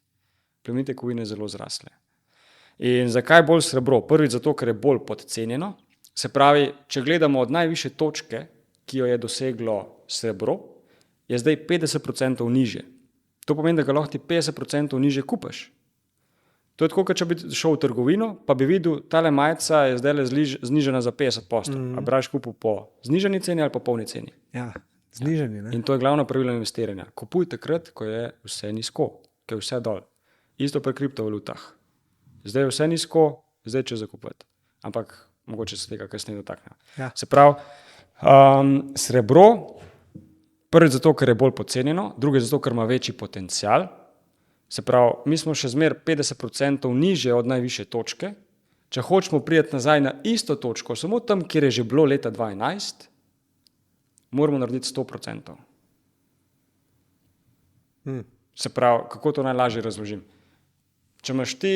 plemenite kovine zelo zrasle. In zakaj bolj srebro? Prvič zato, ker je bolj podcenjeno. Se pravi, če gledamo od najvišje točke, ki jo je doseglo srebro, je zdaj 50% nižje. To pomeni, da ga lahko ti 50% nižje kupaš. To je tako, kot če bi šel v trgovino, pa bi videl, tale majica je zdaj znižena za 50%. A bi raje kupil po znižani ceni ali po polni ceni? Ja, znižani. Ne? In to je glavno pravilo investiranja. Kupuj takrat, ko je vse nizko, ko je vse dol. Isto pri kriptovalutah. Zdaj je vse nizko, zdaj če zakupiti. Ampak mogoče se tega kasneje dotaknejo. Ja. Se pravi, srebro, prvič zato, ker je bolj podcenjeno, drugič zato, ker ima večji potencial. Se pravi, mi smo še zmer 50% nižje od najvišje točke. Če hočemo priti nazaj na isto točko, samo tam, kjer je že bilo leta 2011, moramo narediti 100%. Se pravi, kako to najlažje razložim? Če imaš ti,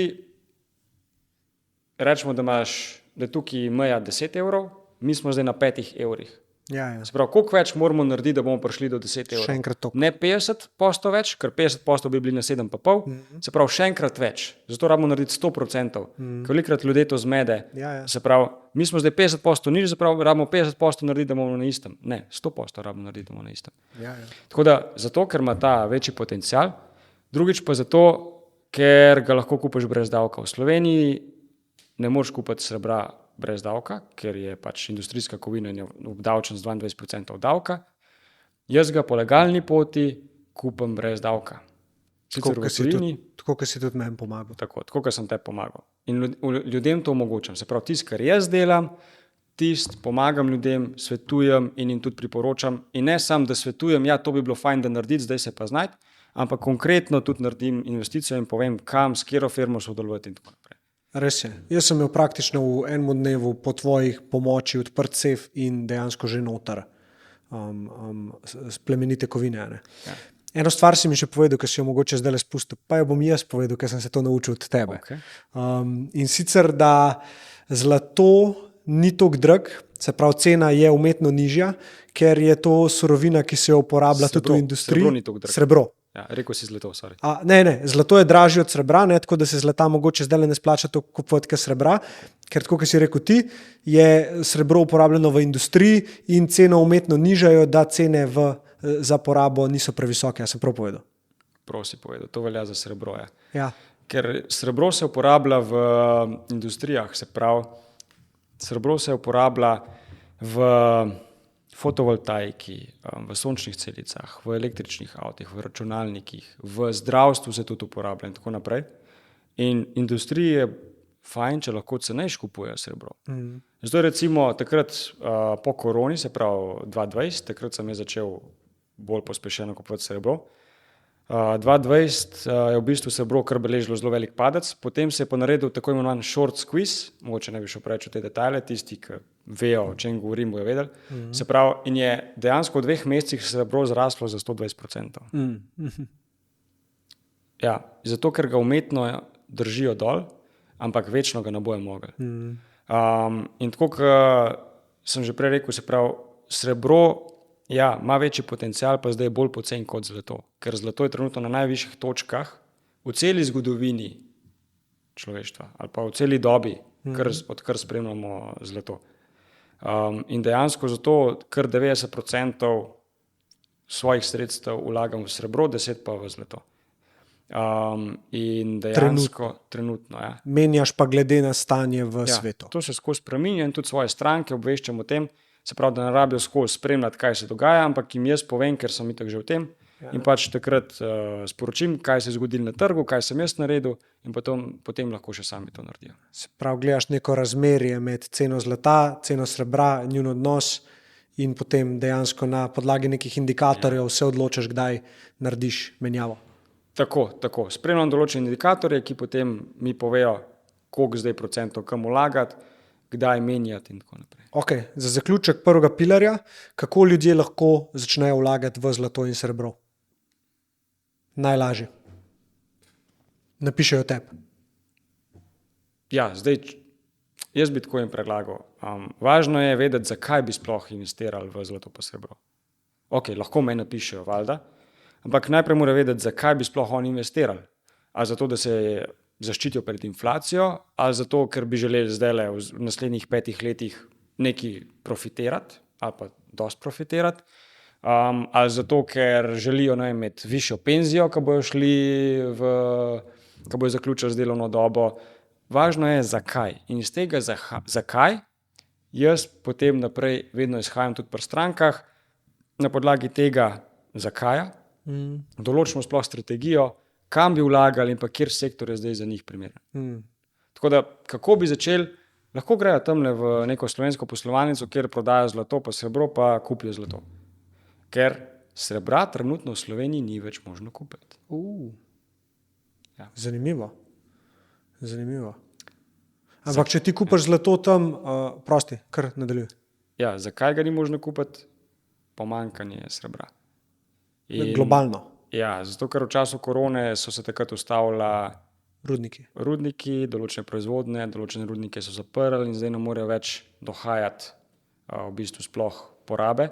rečemo, da je tukaj meja 10 evrov, mi smo zdaj na 5 evrih. Ja, ja. Se pravi, koliko več moramo narediti, da bomo prišli do 10 evrov? Še enkrat toliko. Ne 50% več, ker 50% bi bili na 7,5, se pravi še enkrat več. Zato rabimo narediti 100%. Kolikrat ljudje to zmede? Ja, ja. Se pravi, mi smo zdaj 50% nižji, se pravi, rabimo 50% narediti, da bomo na istem. Ne, 100% rabimo narediti, da bomo na istem. Ja, ja. Tako da, zato, ker ima ta večji potencial, drugič pa zato, ker ga lahko kupiš brez davka. V Sloveniji ne moreš kupiti srebra brez davka, ker je pač industrijska kovina in je obdavčen z 22% davka. Jaz ga po legalni poti kupim brez davka. Tako, kot si tudi meni pomagal. Tako, kot sem te pomagal. In ljudem to omogočam. Se pravi, tisto, kar jaz delam, tisto pomagam ljudem, svetujem in jim tudi priporočam. In ne samo, da svetujem, ja, to bi bilo fajn, da narediti, zdaj se pa znajti, ampak konkretno tudi naredim investicijo in povem, kam, s katero firmo sodelovati in tako naprej. Res je. Jaz sem imel praktično v enem dnevu po tvojih pomoči odprt sef in dejansko že noter plemenite kovine. Ja. Eno stvar si mi še povedal, ki si jo mogoče zdaj le spustil, pa jo bom jaz povedal, ker sem se to naučil od tebe. Okay. In sicer, da zlato ni toliko drag, se pravi, cena je umetno nižja, ker je to surovina, ki se jo uporablja tudi v industriji. Srebro ni toliko drag. Srebro. Ja, rekel si zlato, sorry. Ne, zlato je dražje od srebra, ne, tako da se zlata mogoče zdaj ne splača to kupovati kot srebra, ker tako, kot si rekel ti, je srebro uporabljeno v industriji in ceno umetno nižajo, da cene za porabo niso previsoke. Ja, sem prav povedal. Prav si povedal, to velja za srebro. Ja. Ja. Ker srebro se uporablja v industrijah, se pravi, srebro se uporablja v fotovoltaiki, v sončnih celicah, v električnih avtih, v računalnikih, v zdravstvu se tudi uporablja in tako naprej. In industriji je fajn, če lahko cenejše kupujejo srebro. Zato recimo takrat po koroni, se pravi 2020, takrat sem začel bolj pospešeno kupovati srebro. 2020 je v bistvu srebro kar beležilo zelo velik padec, potem se je pa naredil tako imenovan short squeeze, mogoče ne bi šel preveč v te detajle, tisti, ki vejo, o čem govorim, bojo vedeli. Se pravi, in je dejansko v 2 mesecih srebro zraslo za 120%. Ja, zato, ker ga umetno držijo dol, ampak večno ga ne bojo mogli. In tako, kot sem že prej rekel, se pravi, srebro ja, ima večji potencial, pa zdaj je bolj pocen kot zlato. Ker zlato je trenutno na najvišjih točkah v celi zgodovini človeštva ali pa v celi dobi, odkar spremljamo zlato. In dejansko zato kar 90% svojih sredstev vlagam v srebro, 10% pa v zlato. In dejansko trenutno ja. Menjaš pa glede na stanje v svetu. To se skozi spreminja in tudi svoje stranke obveščam o tem, se pravi, da ne rabijo skozi spremljati, kaj se dogaja, ampak jim jaz povem, ker sem itak že v tem in pač takrat sporočim, kaj se je zgodilo na trgu, kaj sem jaz naredil in potem lahko še sami to naredijo. Se pravi, gledaš neko razmerje med ceno zlata, ceno srebra, njun odnos in potem dejansko na podlagi nekih indikatorjev se odločaš, kdaj narediš menjavo. Tako. Spremljam določene indikatorje, ki potem mi povejo, koliko zdaj procentov kam vlagati, kdaj menjati in tako naprej. Okay, za zaključek prvega pilarja, kako ljudje lahko začnejo vlagati v zlato in srebro? Najlažje. Napišejo tebi. Ja, zdaj jaz bi tako jim predlagal. Važno je vedeti, zakaj bi sploh investirali v zlato pa srebro. Ok, lahko me napišejo, valjda, ampak najprej mora vedeti, zakaj bi sploh oni investirali. A zato, da se zaščitijo pred inflacijo, ali zato, ker bi želeli zdaj v naslednjih 5 letih nekaj profitirati, ali pa dosti profitirati, ali zato, ker želijo imeti višjo penzijo, ko bojo zaključili z delovno dobo. Važno je, zakaj. In iz tega zakaj, jaz potem naprej vedno izhajam tudi pri strankah, na podlagi tega zakaja, določimo sploh strategijo, kam bi vlagali in pa kjer sektor je zdaj za njih primeren. Tako da, kako bi začeli, lahko grejo tamle v neko slovensko poslovalnico, kjer prodajo zlato pa srebro, pa kupijo zlato. Ker srebra trenutno v Sloveniji ni več možno kupiti. Ja. Zanimivo. Ampak če ti kupiš zlato tam, prosti, kar nadaljuj. Ja, zakaj ga ni možno kupiti? Pomanjkanje srebra. Globalno. Ja, zato ker v času korone so se takrat ustavila rudniki, določene proizvodne, določene rudnike so zaprli in zdaj ne morejo več dohajati v bistvu sploh porabe.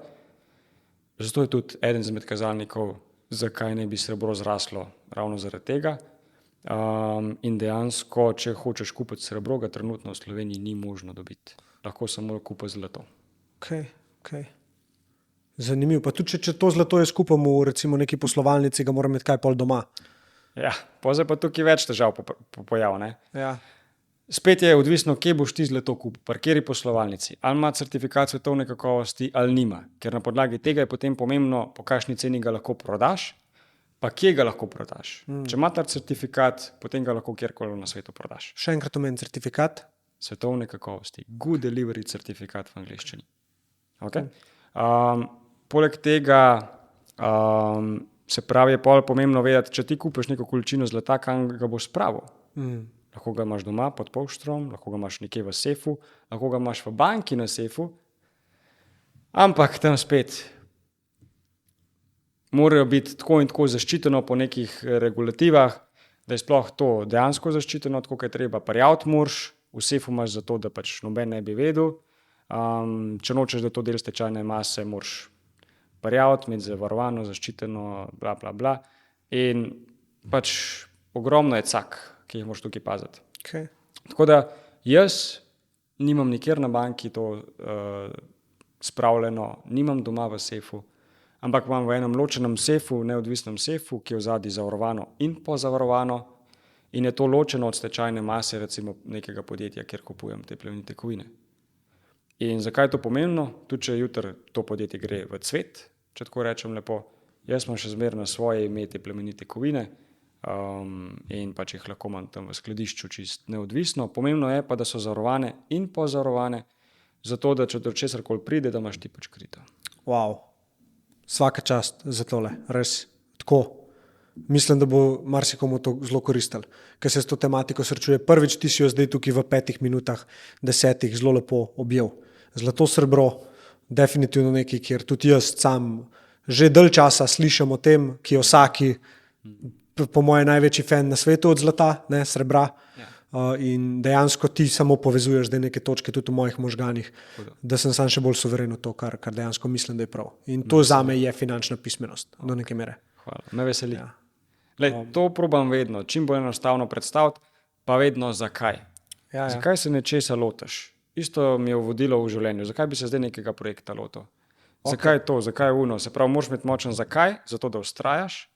Zato je tudi eden izmed kazalnikov, zakaj ne bi srebro zraslo, ravno zaradi tega. In dejansko, če hočeš kupiti srebro, ga trenutno v Sloveniji ni možno dobiti. Lahko samo kupiti zlato. Okay. Zanimivo. Pa tudi, če to zlato jaz kupim v recimo neki poslovalnici, ga moram imeti kaj pol doma. Ja, pozaj pa tukaj več težav pojav, ne? Ja. Spet je odvisno, kje boš ti zlato kupil, pri kateri poslovalnici. Ali ima certifikat svetovne kakovosti ali nima. Ker na podlagi tega je potem pomembno, po kakšni ceni ga lahko prodaš, pa kje ga lahko prodaš. Če ima ta certifikat, potem ga lahko kjerkoli na svetu prodaš. Še enkrat omen certifikat? Svetovne kakovosti. Good delivery certifikat v angleščini. Okay? Poleg tega se pravi, je pomembno vedeti, če ti kupiš neko količino zlata, kam ga boš spravil. Lahko ga imaš doma pod polštrom, lahko ga imaš nekje v sefu, lahko ga imaš v banki na sefu, ampak tam spet morajo biti tako in tako zaščiteno po nekih regulativah, da je sploh to dejansko zaščiteno, tako kot je treba. Prijaviti moraš, v sefu imaš zato, da pač noben ne bi vedel. Če nočeš, da to del stečajne mase, moraš prijaviti, imeti zavarovano, zaščiteno, bla, bla, bla. In pač ogromno je cak, ki jih moraš tukaj paziti. Okay. Tako da jaz nimam nikjer na banki to spravljeno, nimam doma v sefu, ampak imam v enem ločenem sefu, neodvisnem sefu, ki je vzadaj zavarovano in pozavarovano in je to ločeno od stečajne mase recimo nekega podjetja, kjer kupujem te plemenite kovine. In zakaj je to pomembno? Tudi če jutri to podjetje gre v cvet, če tako rečem lepo, jaz imam še zmeraj na svoje ime te plemenite kovine in pač jih lahko imam tam v skladišču čist neodvisno. Pomembno je pa, da so zavarovane in pozavarovane, zato da če do česarkoli pride, da imaš ti pač krito. Wow. Svaka čast za tole, res tako. Mislim, da bo marsikomu to zelo koristilo, ker se s to tematiko srečuje. Prvič ti si jo zdaj tukaj v 5 minutah, 10 zelo lepo objel. Zlato srebro, definitivno nekaj, kjer tudi jaz sam že dalj časa slišim o tem, ki je vsaki, po mojem, največji fan na svetu od zlata, ne, srebra. Ja. In dejansko ti samo povezuješ zdaj neke točke tudi v mojih možganih, da sem sam še bolj suveren v to, kar dejansko mislim, da je prav. In to zame je finančna pismenost do neke mere. Hvala, me veseli. Ja. Lej, to probam vedno, čim bolj enostavno predstaviti, pa vedno zakaj. Ja. Zakaj se nečesa lotiš? Isto mi je vodilo v življenju. Zakaj bi se zdaj nekega projekta lotil? Okay. Zakaj je to? Zakaj je uno? Se pravi, moraš imeti močen zakaj, zato da ustrajaš,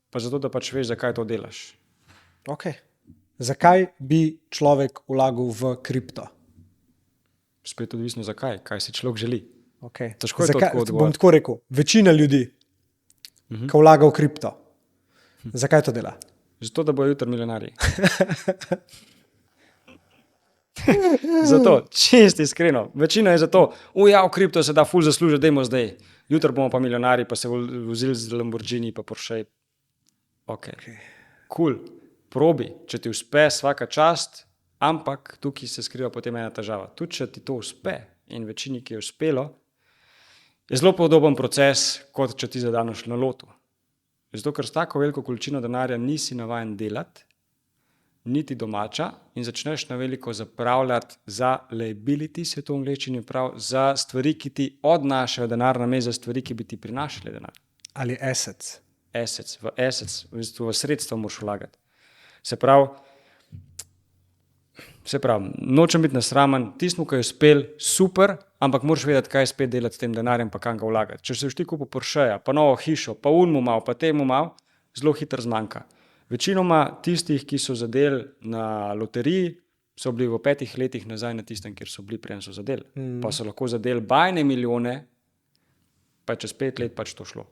pa zato da pač veš, zakaj to delaš. Ok. Zakaj bi človek vlagal v kripto? Spet odvisno zakaj, kaj si človek želi. Okay. Težko je to tako odgovoriti. Bom tako rekel, večina ljudi, ki vlaga v kripto, zakaj to dela? Zato, da bojo jutri milijonarji. Zato, čisto iskreno. Večina je zato, v kripto se da ful zaslužiti, dajmo zdaj. Jutri bomo pa milijonarji, pa se vozili z Lamborghini, pa Porsche. Ok, cool. Probi, če ti uspe, svaka čast, ampak tukaj se skriva potem ena težava. Tudi če ti to uspe in večini, ki je uspelo, je zelo podoben proces, kot če ti zadaneš na lotu. Zato, ker s tako veliko količino denarja nisi navajen delati, niti domača, in začneš na veliko zapravljati za liabilities, je to v angleščini prav, za stvari, ki ti odnašajo denar, namesto za stvari, ki bi ti prinašali denar. Ali assets. V assets, v sredstva moraš vlagati. Se pravi, nočem biti nasramen, tismo, ki je uspel, super, ampak moraš vedeti, kaj spet delati s tem denarjem, pa kam ga vlagati. Če se ti kupil Porscheja, pa novo hišo, pa unmu mal, pa temu mal, zelo hitro zmanjka. Večinoma tistih, ki so zadeli na loteriji, so bili v 5 letih nazaj na tistem, kjer so bili, preden so zadeli. Pa so lahko zadeli bajne milijone, pa čez 5 let pač to šlo.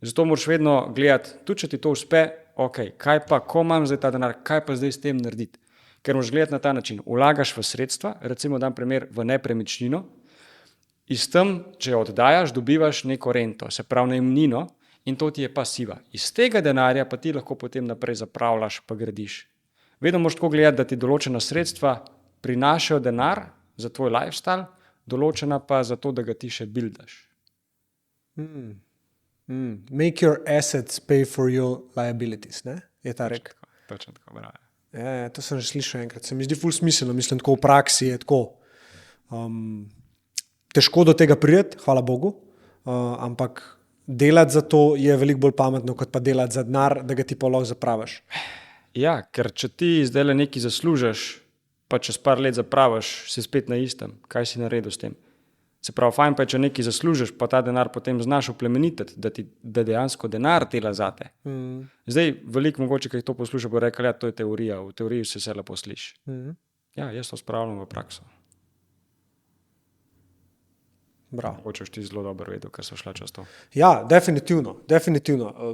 Zato moraš vedno gledati, tudi če ti to uspe, ok, kaj pa, ko imam zdaj ta denar, kaj pa zdaj s tem narediti? Ker moraš gledati na ta način, vlagaš v sredstva, recimo dam primer v nepremičnino, in s tem, če jo oddajaš, dobivaš neko rento, se pravi najemnino, in to ti je pasiva. Iz tega denarja pa ti lahko potem naprej zapravljaš, pa gradiš. Vedno moraš tako gledati, da ti določena sredstva prinašajo denar za tvoj lifestyle, določena pa za to, da ga ti še buildaš. Make your assets pay for your liabilities, ne? Je ta rek? Točno tako, bravo. Ja, to sem že slišal enkrat. Se mi zdi ful smiselno, mislim, tako v praksi je tako. Težko do tega priti, hvala Bogu, ampak delati za to je veliko bolj pametno, kot pa delati za denar, da ga ti pa lahko zapraviš. Ja, ker če ti zdaj le nekaj zaslužiš, pa čez par let zapraviš, si spet na istem. Kaj si naredil s tem? Se pravi, fajn pa je, če nekaj zaslužiš, pa ta denar potem znaš oplemenititi, da dejansko denar dela zate. Zdaj, veliko mogoče, ki to posluša, bo rekel, ja, to je teorija, v teoriji se vse lepo sliši. Ja, jaz to spravljam v prakso. Bravo. Hočeš ti zelo dobro vedel, ker so šla čez to. Ja, definitivno.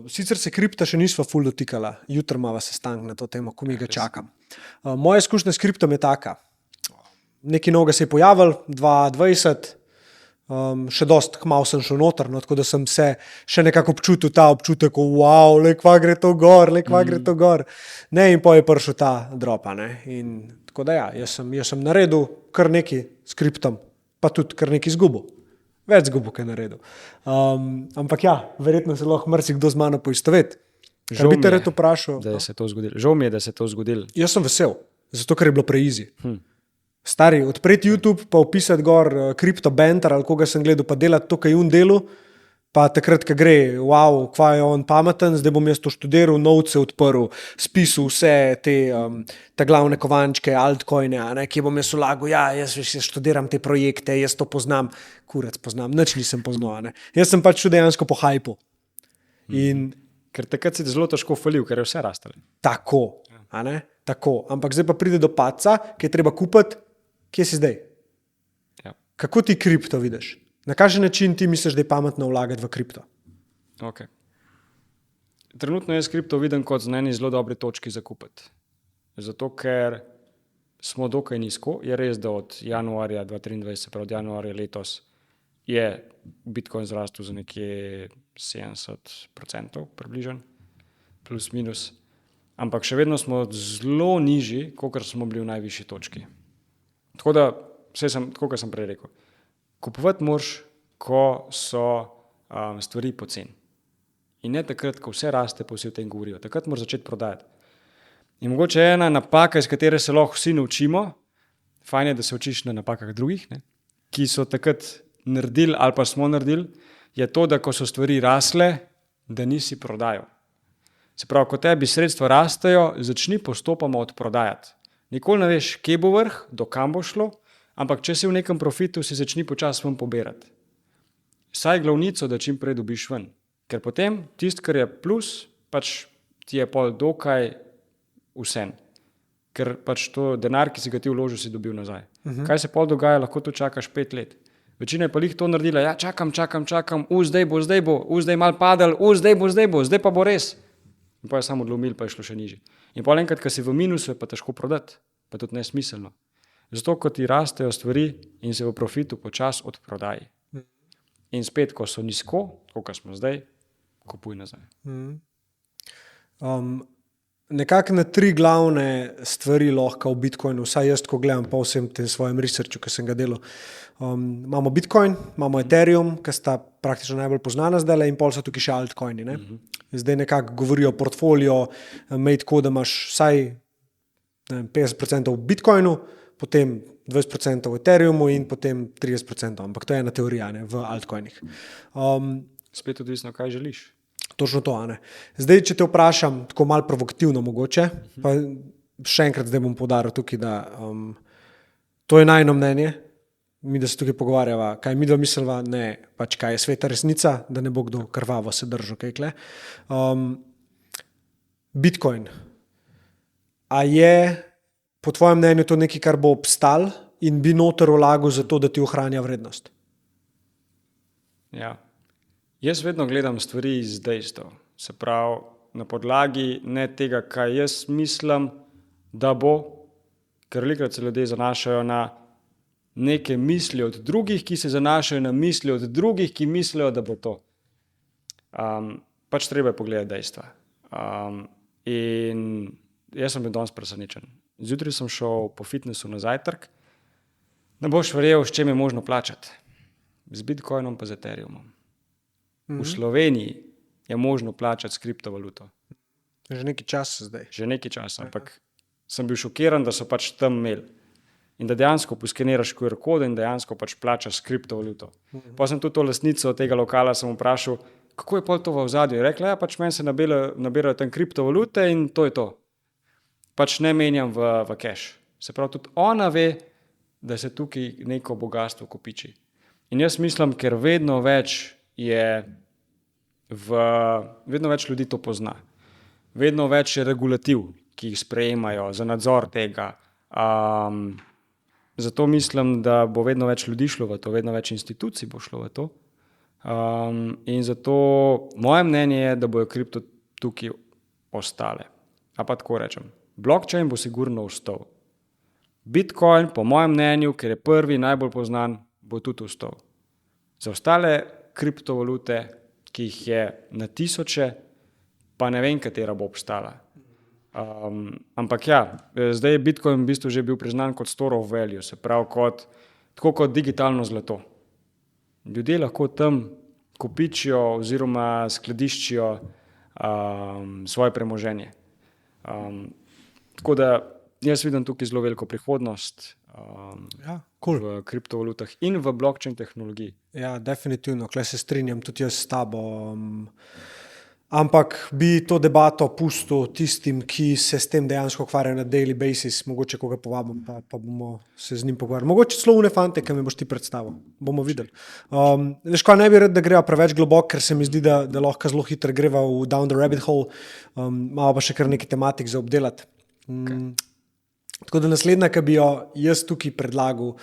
Sicer se kripta še nisva ful dotikala, jutri imava sestanek na to temo, ko mi ga čakam. Moja izkušnja s kriptom je taka. Nekaj novega se je pojavil, 2020, še dosti kmalu sem šel noter, no, tako da sem se še nekako občutil ta občutek, wow, le kva gre to gor, gre to gor. Ne, in pa je prišel ta dropa, ne. In tako da ja, jaz sem naredil kar nekaj s kriptom, pa tudi kar nekaj izgubil. Več zgubo, kaj naredil. Ampak ja, verjetno se lahko marsikdo z mano poistoveti. Žal mi je, da se to zgodilo. Žal mi je, da se to zgodilo. Jaz sem vesel, zato ker je bilo pre-easy. Stari, odpreti YouTube, pa opisati gor kripto banter ali koga sem gledal, pa delati to, kaj je delu, Pa takrat, ko gre, wow, kva je on pameten, zdaj bom jaz to študiral, novce odprl, spisal vse te glavne kovančke, altcoine, ki bom jaz vlagal, ja, jaz študiram te projekte, jaz to poznam, kurac poznam, nič nisem poznal. Ne. Jaz sem pač dejansko po hajpu. In Ker takrat si zelo težko falil, ker je vse rastalo. tako, tako. Ampak zdaj pa pride do padca, ki je treba kupiti, kje si zdaj? Ja. Kako ti kripto vidiš? Na kakšen način ti misliš, da je pametno vlagati v kripto? Okay. Trenutno jaz kripto vidim kot na eni zelo dobri točki za kupiti. Zato, ker smo dokaj nizko. Je res, da od januarja 2023, se pravi od januarja letos, je Bitcoin zrastel za nekje 70%, približno, plus minus. Ampak še vedno smo zelo nižji, kot smo bili v najvišji točki. Tako da, tako kot sem prej rekel, kupovati moraš, ko so stvari poceni. In ne takrat, ko vse raste, pa vsi o tem govorijo. Takrat moraš začeti prodajati. In mogoče ena napaka, iz katere se lahko vsi naučimo, fajn je, da se učiš na napakah drugih, ne, ki so takrat naredili ali pa smo naredili, je to, da ko so stvari rasle, da nisi prodajal. Se pravi, ko tebi sredstva rastejo, začni postopoma odprodajati. Nikoli ne veš, kje bo vrh, do kam bo šlo, ampak če si v nekem profitu, si začni počasi ven pobirati. Saj glavnico, da čim prej dobiš ven. Ker potem tisto, kar je plus, pač ti je pol dokaj vsem. Ker pač to denar, ki si ga ti vložil, si dobil nazaj. Kaj se pol dogaja, lahko tu čakaš 5 let. Večina je pa lih to naredila, ja, čakam, zdaj bo mal padel, zdaj pa bo res. In pa je samo odlomil, pa je šlo še nižje. In pol enkrat, ko si v minusu, je pa težko prodati, pa tudi nesmiselno. Zato, ko ti rastejo stvari in se v profitu počasi odprodaji. In spet, ko so nizko, kot smo zdaj, kupuj nazaj. Nekako na 3 glavne stvari lahko v Bitcoinu, vsaj jaz, ko gledam po vsem tem svojem researchu, ki sem ga delal. Imamo Bitcoin, imamo Ethereum, ki sta praktično najbolj poznana zdaj, in pol so tukaj še altcoini. Ne? Zdaj nekako govorijo o portfolio, imej tako, da imaš vsaj 50% v Bitcoinu, potem 20% v Ethereumu in potem 30%, ampak to je ena teorija, ne, v altcoinih. Spet odvisno, kaj želiš. Točno to, ne. Zdaj, če te vprašam, tako malo provokativno mogoče, pa še enkrat zdaj bom poudaril tukaj, da to je najino mnenje, mi da se tukaj pogovarjava, kaj mi dva misliva, ne, pač kaj je sveta resnica, da ne bo kdo krvavo se držal, kaj kle. Bitcoin. A je po tvojem mnenju to nekaj, kar bo obstal in bi noter vlagal za to, da ti ohranja vrednost? Ja. Jaz vedno gledam stvari iz dejstev. Se pravi, na podlagi ne tega, kaj jaz mislim, da bo, ker velikokrat se ljudje zanašajo na neke misli od drugih, ki se zanašajo na misli od drugih, ki mislijo, da bo to. Pač treba je pogledati dejstva. In jaz sem bil danes presenečen. Zjutraj sem šel po fitnessu na zajtrk, ne boš verjel, s čem je možno plačati. Z Bitcoinom pa z Ethereumom. V Sloveniji je možno plačati s kriptovaluto. Že nekaj časa zdaj. Že nekaj časa, ampak sem bil šokiran, da so pač tam imeli. In da dejansko poskeniraš QR kode in dejansko pač plačaš s kriptovaluto. Pa sem tudi to lastnico tega lokala sem vprašal, kako je pol to v ozadju. Je rekla, ja, pač meni se nabirajo tam kriptovalute in to je to. Pač ne menjam v cash. Se pravi, tudi ona ve, da se tukaj neko bogatstvo kopiči. In jaz mislim, ker vedno več ljudi to pozna. Vedno več je regulativ, ki jih sprejemajo za nadzor tega. Zato mislim, da bo vedno več ljudi šlo v to, vedno več institucij bo šlo v to. In zato moje mnenje je, da bojo kripto tukaj ostale. A pa tako rečem, blockchain bo sigurno ostal. Bitcoin, po mojem mnenju, ker je prvi, najbolj poznan, bo tudi ostal. Za ostale kriptovalute, ki jih je na tisoče, pa ne vem, katera bo obstala. Ampak ja, zdaj je Bitcoin v bistvu že bil priznan kot store of value, se pravi tako kot digitalno zlato. Ljudje lahko tam kopičijo oziroma skladiščijo svoje premoženje. Tako da jaz vidim tukaj zelo veliko prihodnost. Ja. Cool. v kriptovalutah in v blockchain tehnologiji. Ja, definitivno, tukaj se strinjam tudi jaz s tabo. Ampak bi to debato pustil tistim, ki se s tem dejansko ukvarjajo na daily basis, mogoče koga povabim, pa bomo se z njim pogovarjali. Mogoče celo une fante, ki mi boš ti predstavil. Bomo videli. Veš, kaj ne bi rad, da greva preveč globoko, ker se mi zdi, da lahko zelo hitro greva v down the rabbit hole, malo pa še kar nekaj tematik za obdelati. Tako da naslednja, ki bi jo jaz tukaj predlagal,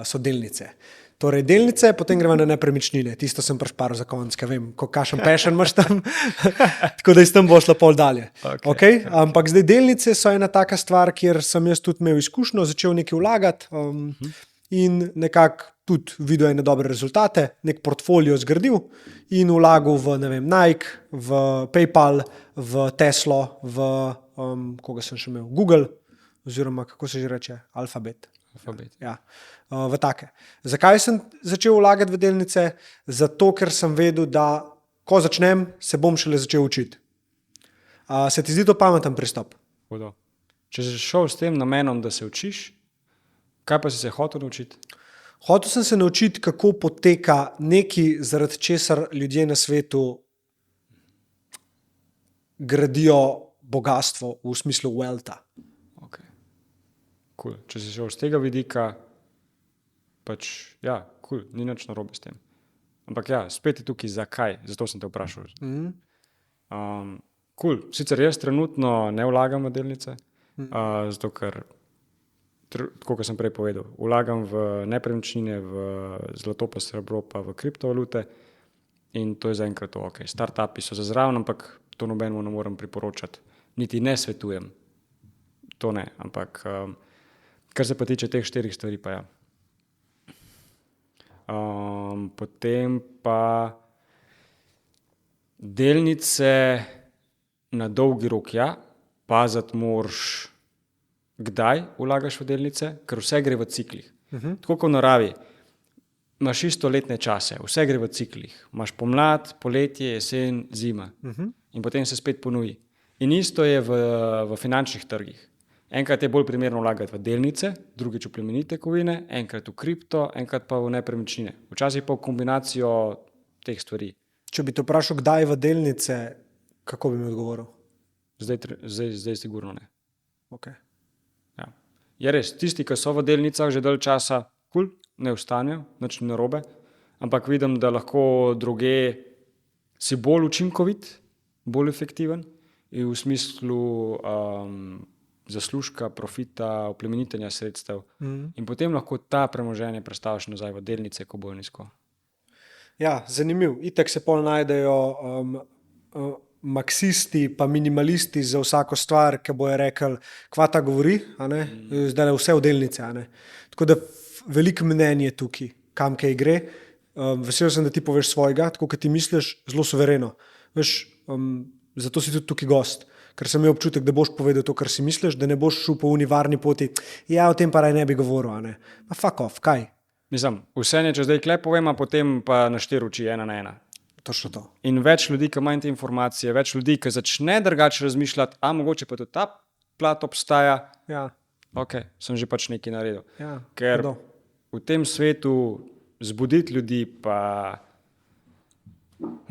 so delnice. Torej, delnice, potem greva na nepremičnine. Tisto sem prešparil za konec, ker vem, kakšen passion imaš tam. Tako da iz tam bo šlo pol dalje. Okay? Ampak zdaj delnice so ena taka stvar, kjer sem jaz tudi imel izkušnjo, začel nekaj vlagati in nekako tudi videl ene dobre rezultate, nek portfolio zgradil in vlagal v, ne vem, Nike, v PayPal, v Teslo, v, koga sem še imel, Google, oziroma kako se že reče, Alphabet. Ja, v take. Zakaj sem začel vlagati v delnice? Zato, ker sem vedel, da ko začnem, se bom šele začel učiti. Se ti zdi to pameten pristop? Hodo. Če si šel s tem namenom, da se učiš, kaj pa si se hotel naučiti? Hotel sem se naučiti, kako poteka nekaj, zaradi česar ljudje na svetu gradijo bogastvo v smislu wealtha. Cool. Če si šel z tega vidika, pač, ja, cool, ni nič narobe s tem. Ampak ja, spet je tukaj zakaj, zato sem te vprašal. Cool. Sicer jaz trenutno ne vlagam v delnice, zato ker, tako kot sem prej povedal, vlagam v nepremičnine, v zlato pa srebro pa v kriptovalute in to je zaenkrat to, ok. Startupi so za zraven, ampak to nobenemu ne morem priporočati. Niti ne svetujem. To ne, ampak kar se pa tiče teh 4 stvari, pa ja. Potem pa delnice na dolgi rok, ja, paziti moraš, kdaj vlagaš v delnice, ker vse gre v ciklih. Tako kot v naravi, imaš istoletne čase, vse gre v ciklih. Imaš pomlad, poletje, jesen, zima in potem se spet ponovi. In isto je v finančnih trgih. Enkrat je bolj primerno vlagati v delnice, drugič v plemenite kovine, enkrat v kripto, enkrat pa v nepremičnine. Včasih pa v kombinacijo teh stvari. Če bi te vprašal, kdaj v delnice, kako bi mi odgovoril? Zdaj sigurno ne. Okay. Ja. Je res, tisti, ki so v delnicah že dalj časa, cool, ne vstanejo, nič ni narobe, ampak vidim, da lahko druge si bolj učinkovit, bolj efektiven in v smislu zaslužka, profita, oplemenitenja sredstev in potem lahko ta premoženje prestaviš nazaj v delnice, ko bojo nizko. Ja, zanimiv. Itak se pol najdejo maksisti pa minimalisti za vsako stvar, ki bojo rekli, kva ta govori, zdaj je vse v delnice. Tako da veliko mnenje tukaj, kam kaj gre. Vesel sem, da ti poveš svojega, tako kot ti misliš, zelo suvereno. Veš, zato si tudi tukaj gost. Ker sem imel občutek, da boš povedal to, kar si misliš, da ne boš šel po univarni poti. Ja, o tem pa raj ne bi govoril. Pa fuck off, kaj? Mislim, vse ne, če zdaj klep povem, a potem pa na 4 oči, 1 na 1. Točno to. In več ljudi, ki imajo te informacije, več ljudi, ki začne drugače razmišljati, a mogoče pa tudi ta plat obstaja. Ja. Ok, sem že pač nekaj naredil. Ja, ker v tem svetu zbuditi ljudi pa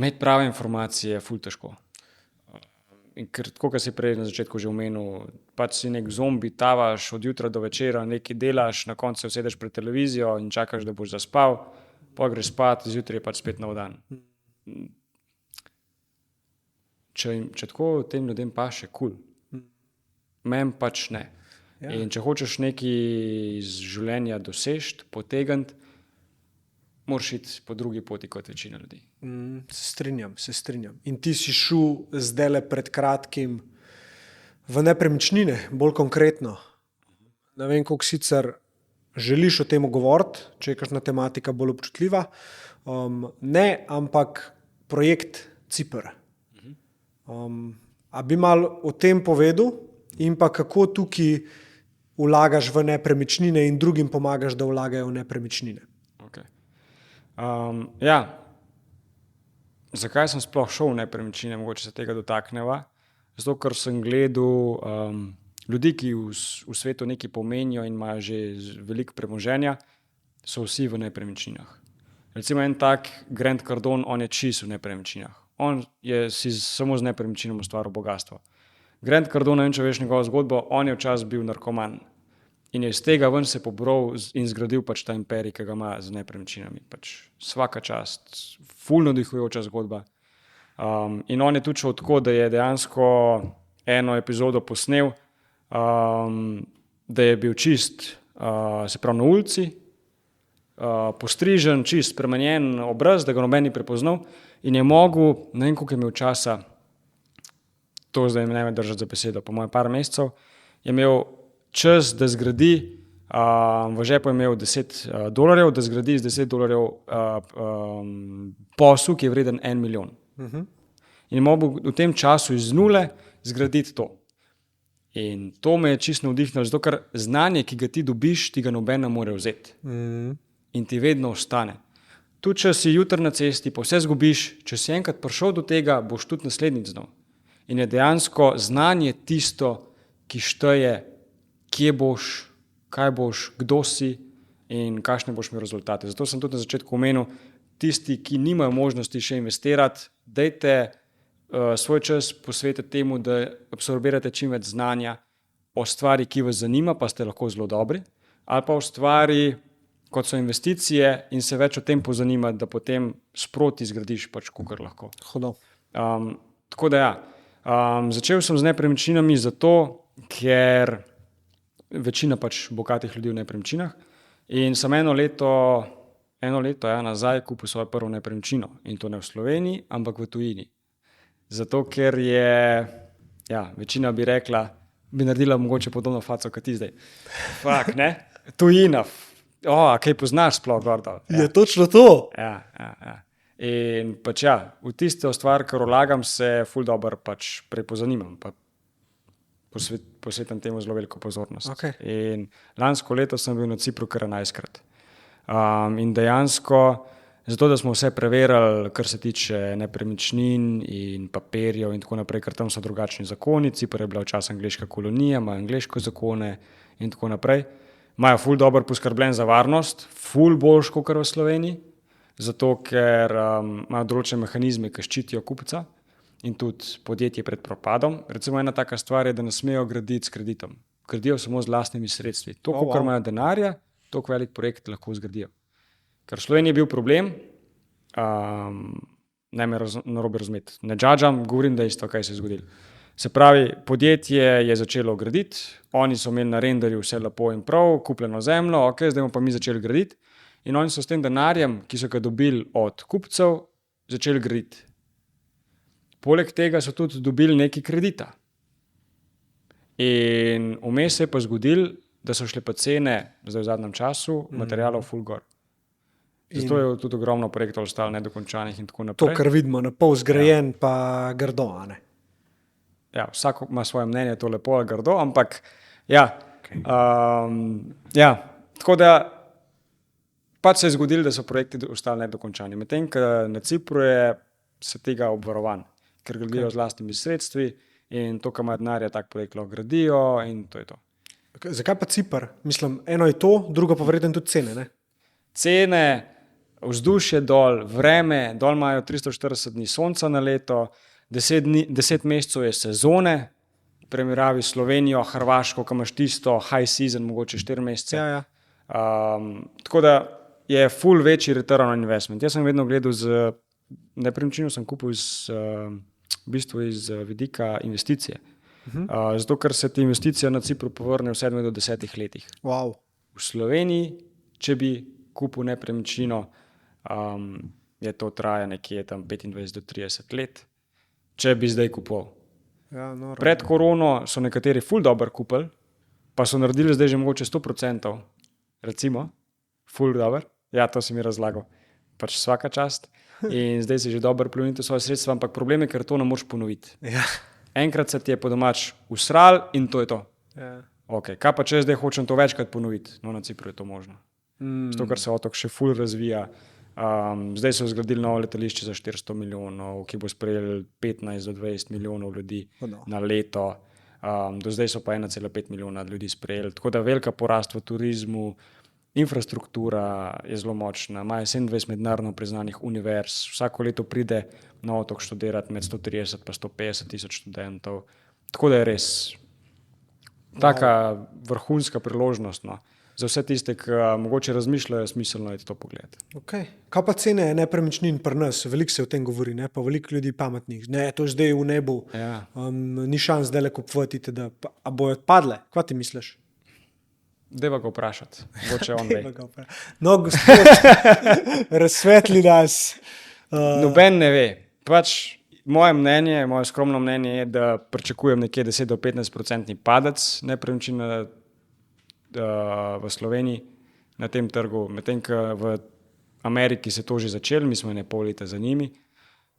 imeti prave informacije je ful težko. In ker tako, kot si prej na začetku že omenil, pač si nek zombi, tavaš od jutra do večera, nekaj delaš, na koncu se usedeš pred televizijo in čakaš, da boš zaspal, pa greš spat, zjutraj je pač spet nov dan. Če tako tem ljudem paše, cool. Meni pač ne. Ja. In če hočeš nekaj iz življenja dosežiti, potegniti, moraš iti po drugi poti kot večina ljudi. Se strinjam. In ti si šel zdajle pred kratkim v nepremičnine, bolj konkretno. Ne vem, koliko sicer želiš o tem govoriti, če je kakšna tematika bolj občutljiva. Ne, ampak projekt Ciper. A bi malo o tem povedal in pa kako tukaj vlagaš v nepremičnine in drugim pomagaš, da vlagajo v nepremičnine? Ja, zakaj sem sploh šel v nepremičnine, mogoče se tega dotakneva? Zato, ker sem gledal ljudi, ki v svetu nekaj pomenijo in imajo že veliko premoženja, so vsi v nepremičninah. Recimo en tak Grant Cardone, on je čisto v nepremičninah. On je si samo z nepremičninom ustvaril bogatstvo. Grant Cardone, ne vem, če veš njegovo zgodbo, on je včasih bil narkoman in je iz tega ven se pobral in zgradil pač ta imperij, ki ga ima z nepremičninami. Pač svaka čast, ful navdihujoča zgodba. In on je tudi šel tako, da je dejansko eno epizodo posnel, da je bil čist, se pravi na ulici, postrižen, čist spremenjen obraz, da ga noben ni prepoznal in je mogel, ne vem, koliko je imel časa, to zdaj ne me držati za besedo, po mojem par mesecev, je imel čas, da zgradi, v žepu je imel $10, da zgradi z $10 posel, ki je vreden 1 milijon. In je mogel v tem času iz nule zgraditi to. In to me je čisto navdihnilo, zato ker znanje, ki ga ti dobiš, ti ga noben ne more vzeti. In ti vedno ostane. Tudi če si jutri na cesti, pa vse zgubiš, če si enkrat prišel do tega, boš tudi naslednjič znal. In je dejansko znanje tisto, ki šteje, kje boš, kaj boš, kdo si in kakšne boš imel rezultate. Zato sem tudi na začetku omenil, tisti, ki nimajo možnosti še investirati, dajte svoj čas posvetiti temu, da absorbirate čim več znanja o stvari, ki vas zanima, pa ste lahko zelo dobri, ali pa o stvari, kot so investicije in se več o tem pozanimati, da potem sproti zgradiš pač, kakor lahko. Tako da ja, začel sem z nepremičninami zato, ker večina pač bogatih ljudi v nepremičninah in sem eno leto nazaj kupil svojo prvo nepremičnino in to ne v Sloveniji, ampak v tujini. Zato, ker je, večina bi rekla, bi naredila mogoče podobno faco, kot ti zdaj. Fak, ne? Tujina. Kaj poznaš sploh gor dol. Je točno to. Ja. In pač v tisto stvar, kar vlagam, se ful dobro pač prepozanimam, pa posvetim temu zelo veliko pozornost. Okay. In lansko leto sem bil na Cipru kar 11-krat. In dejansko, zato da smo vse preverili, kar se tiče nepremičnin in papirjev in tako naprej, ker tam so drugačni zakoni, Cipr je bila včasih angleška kolonija, imajo angleške zakone in tako naprej. Imajo ful dobro poskrbljen za varnost, ful boljš kot v Sloveniji, zato ker imajo določene mehanizme, ki ščitijo kupca in tudi podjetje pred propadom. Recimo ena taka stvar je, da ne smejo graditi s kreditom. Gradijo samo z lastnimi sredstvi. To, kolikor imajo denarja, toliko velik projekt lahko zgradijo. Ker v Sloveniji je bil problem, ne me narobe razumeti, ne džadžam, govorim dejstvo, kaj se je zgodilo. Se pravi, podjetje je začelo graditi, oni so imeli na renderju vse lepo in prav, kupljeno zemljo, ok, zdaj bomo pa mi začeli graditi in oni so s tem denarjem, ki so ga dobili od kupcev, začeli graditi. Poleg tega so tudi dobili nekaj kredita. In vmes se je pa zgodilo, da so šle pa cene, zdaj v zadnjem času, materialov ful gor. Zato je tudi ogromno projektov ostalo nedokončanih in tako naprej. To, kar vidimo, na pol zgrajen, pa grdo, a ne? Ja, vsak ima svoje mnenje, to lepo ali grdo, ampak tako da pač se je zgodilo, da so projekti ostali nedokončani. Medtem, ker na Cipru je se tega obvarovan, ker gradijo z lastnimi sredstvi in to, kar ima denarja, tak projekt lahko gradijo in to je to. Zakaj pa Cipr? Mislim, eno je to, drugo pa verjetno tudi cene, ne? Cene, vzdušje dol, vreme, dol imajo 340 dni sonca na leto, 10 mesecev je sezone, primerjavi Slovenijo, Hrvaško, ko imaš tisto high season, mogoče 4 mesece. Ja. Tako da je ful večji return on investment. Jaz sem vedno gledal nepremičnino sem kupil v bistvu iz vidika investicije. Zato, ker se ti investicija na Cipru povrne v 7 do 10 letih. Wow. V Sloveniji, če bi kupil nepremičnino, je to traja nekje tam 25 do 30 let, če bi zdaj kupoval. Ja, pred korono so nekateri ful dobro kupili, pa so naredili zdaj že mogoče 100%, recimo, ful dobro. Ja, to si mi razlagal. Pač vsaka čast. In zdaj si že dobro plemenite svoje sredstva, ampak problem je, ker to ne moreš ponoviti. Ja. Enkrat se ti je po domač usral in to je to. Ja. Okay. Kaj pa če zdaj hočem to večkrat ponoviti? No, na Cipru je to možno. Zato, ker se otok še ful razvija. Zdaj so zgradili novo letališče za 400 milijonov, ki bo sprejel 15 do 20 milijonov ljudi na leto. Do zdaj so pa 1,5 milijona ljudi sprejeli. Tako da velika porast v turizmu, infrastruktura je zelo močna, imajo 27 mednarodno priznanih univerz, vsako leto pride na otok študirati med 130 in 150 tisoč študentov. Tako da je res taka vrhunska priložnost. No. Za vse tiste, ki mogoče razmišljajo, smiselno je to pogledati. Okay. Kaj pa cene nepremičnin pri nas? Veliko se o tem govori, ne? Pa veliko ljudi pametnih. Ne, to je zdaj v nebu, ni šans zdaj le kupovati, a bojo padle? Kaj ti misliš? Deva ga vprašati, mogoče on ve. No, gospod, razsvetli nas. Noben ne ve. Pač moje skromno mnenje je, da pričakujem nekje 10 do 15% padec nepremičnin v Sloveniji na tem trgu, medtem ko v Ameriki se to že začelo, mi smo pol leta za njimi,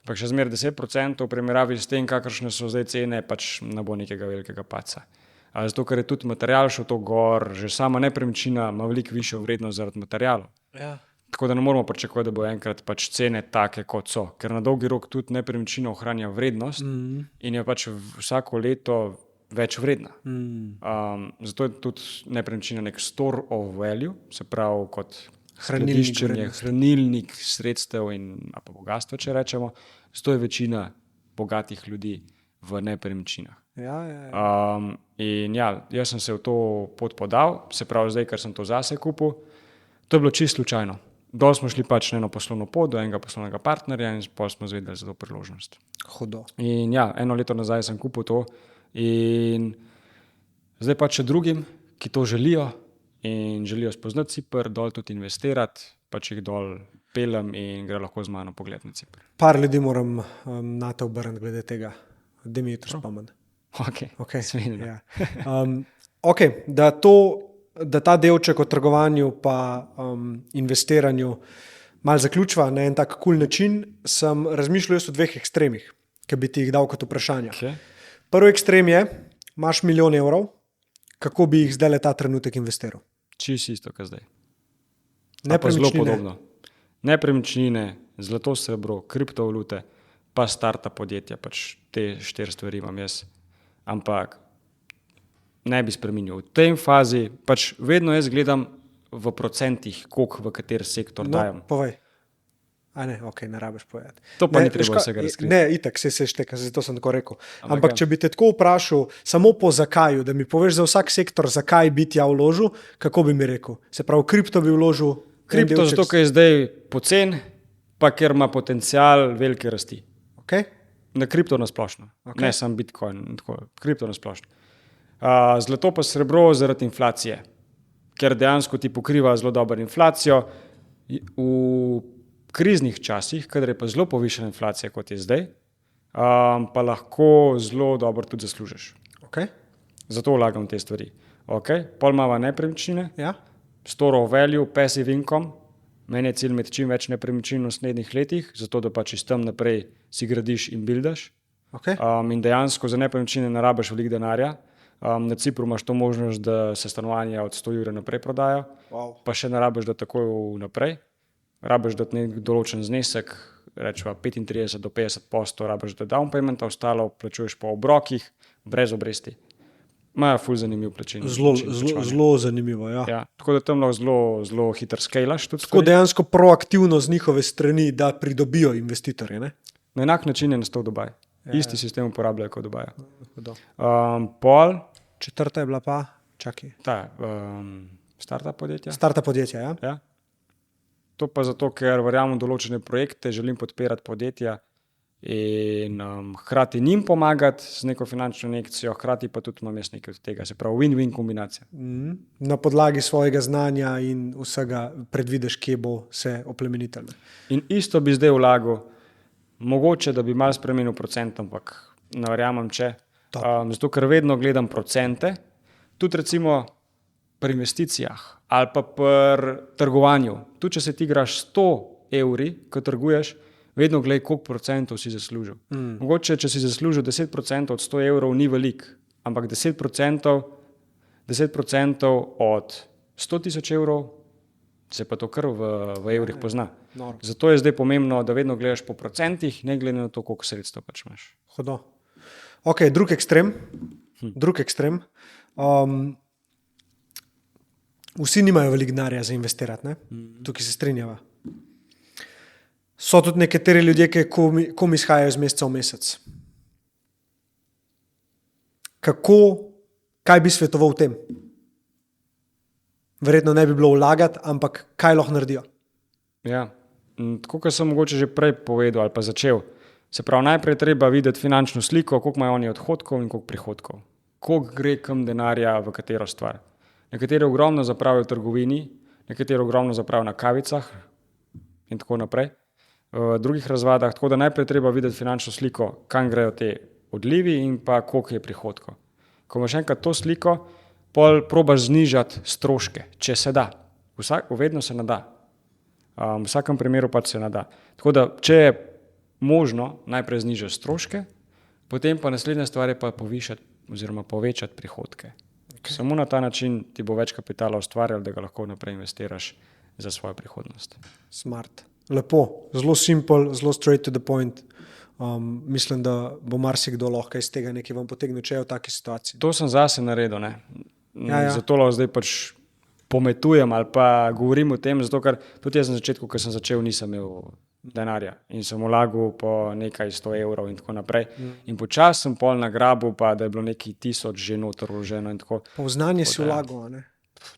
pa še zmeraj 10% v primerjavi s tem, kakršne so zdaj cene, pač ne bo nekega velikega padca. Zato, ker je tudi material šel to gor, že sama nepremičnina ima veliko višjo vrednost zaradi materialov. Ja. Tako da ne moramo pričakovati, da bo enkrat pač cene take, kot so, ker na dolgi rok tudi nepremičnina ohranja vrednost in je pač vsako leto več vredna. Zato je tudi nepremičnina nek store of value, se pravi kot hranilnik sredstev in pa bogatstva, če rečemo. Zato je večina bogatih ljudi v nepremičninah. In jaz sem se v to pot podal, se pravi zdaj, ker sem to zase kupil, to je bilo čisto slučajno. Dol smo šli pač na eno poslovno pot do enega poslovnega partnerja in pol smo izvedeli za to priložnost. Hudo. In 1 leto nazaj sem kupil to in zdaj pač še drugim, ki to želijo in želijo spoznati Ciper, dol tudi investirati, pač jih dol pelem in gre lahko z mano pogled na Ciper. Par ljudi moram na to obrniti glede tega, da mi je to spomen. Okay. Ja. Da ta delček o trgovanju pa investiranju malo zaključva na en tak cool način, sem razmišljal o 2 ekstremih, ki bi ti jih dal kot vprašanja. Okay. Prvi ekstrem je, imaš 1 milijon evrov, kako bi jih zdaj ta trenutek investiral? Čisto isto, kot zdaj. Pa zelo podobno. Nepremičnine, zlato, srebro, kriptovalute, pa startup podjetja, pač te 4 stvari imam jaz. Ampak ne bi spremenil. V tej fazi pač vedno jaz gledam v procentih, koliko v kateri sektor dajem. Povej. Ne rabiš povedati. To pa ni treba vsega razkriti. Ne, itak se šteka, zato sem tako rekel. Ampak če bi te tako vprašal, samo po zakaju, da mi poveš za vsak sektor, zakaj bi ti vložil, kako bi mi rekel? Se pravi, kripto bi vložil? Kripto zato, ker je zdaj pocen, pa ker ima potencial velike rasti. Na kripto nasplošno. Ne samo Bitcoin, kripto nasplošno. Zlato pa srebro zaradi inflacije, ker dejansko ti pokriva zelo dobro inflacijo. V kriznih časih, kadar je pa zelo povišena inflacija, kot je zdaj, pa lahko zelo dobro tudi zaslužiš. Zato vlagam te stvari. Pol imava nepremičnine, store of value, passive income. Meni je cilj imeti čim več nepremičnin v naslednjih letih, zato da pač iz tam naprej si gradiš in buildaš. In dejansko za nepremičnine ne rabiš veliko denarja. Na Cipru imaš to možnost, da se stanovanja od 100 evrov naprej prodajo, pa še ne rabiš, da takoj naprej. Rabiš dati nek določen znesek, rečeva 35 do 50%, rabiš da down payment, ostalo plačuješ po obrokih, brez obresti. Imajo ful zanimiv plačilni. Zelo zanimivo, ja. Tako da tam lahko zelo hitro skalaš. Tako dejansko proaktivno z njihove strani, da pridobijo investitorje, ne? Na enak način je nastal Dubaj. Isti sistem uporabljajo kot Dubaja. Pol. Četrta je bila pa, čakaj. Startup podjetja. Startup podjetja, ja. To pa zato, ker verjamem določene projekte, želim podpirati podjetja in hkrati njim pomagati z neko finančno injekcijo, hkrati pa tudi imam jaz nekaj od tega, se pravi win-win kombinacija. Na podlagi svojega znanja in vsega predvideš, kje bo se oplemenitelj. In isto bi zdaj vlagal, mogoče, da bi malo spremenil procent, ampak ne verjamem, če. Zato, ker vedno gledam procente, tudi recimo pri investicijah ali pa pri trgovanju. Tudi, če se ti igraš 100 evri, ko trguješ, vedno gledaj, koliko procentov si zaslužil. Mogoče, če si zaslužil 10% od 100 evrov, ni velik, ampak 10% od 100 tisoč evrov se pa to kar v evrih pozna. Zato je zdaj pomembno, da vedno gledaš po procentih, ne glede na to, koliko sredstev pač imaš. Hudo. Drugi ekstrem. drug ekstrem. Vsi nimajo veliko denarja za investirati, ne? Tukaj se strinjava. So tudi nekateri ljudje, ki kom izhajajo iz meseca v mesec. Kaj bi svetoval v tem? Verjetno ne bi bilo vlagati, ampak kaj lahko naredijo? Ja, tako kot sem mogoče že prej povedal ali pa začel. Se pravi, najprej treba videti finančno sliko, koliko imajo oni odhodkov in koliko prihodkov. Koliko gre kam denarja v katero stvar. Nekateri ogromno zapravijo v trgovini, nekateri ogromno zapravijo na kavicah in tako naprej. V drugih razvadah, tako da najprej treba videti finančno sliko, kam grejo te odlivi in pa koliko je prihodkov. Ko imaš enkrat to sliko, pol probaš znižati stroške, če se da. Vedno se ne da. V vsakem primeru pač se ne da. Tako da, če je možno, najprej znižati stroške, potem pa naslednja stvar je pa povišati oziroma povečati prihodke. Samo na ta način ti bo več kapitala ustvarjal, da ga lahko naprej investiraš za svojo prihodnost. Smart. Lepo, zelo simple, zelo straight to the point. Mislim, da bo marsikdo lahko iz tega nekaj vam potegnil, če je v taki situaciji. To sem zase naredil, ne. Ja. Zato lahko zdaj pač pometujem ali pa govorim o tem, zato ker tudi jaz na začetku, ko sem začel, nisem imel denarja in sem vlagal po nekaj 100 evrov in tako naprej. In počasi sem pol nagrabil, pa da je bilo nekaj 1000 že noter vloženo in tako. Pa v znanje si vlagal, ne?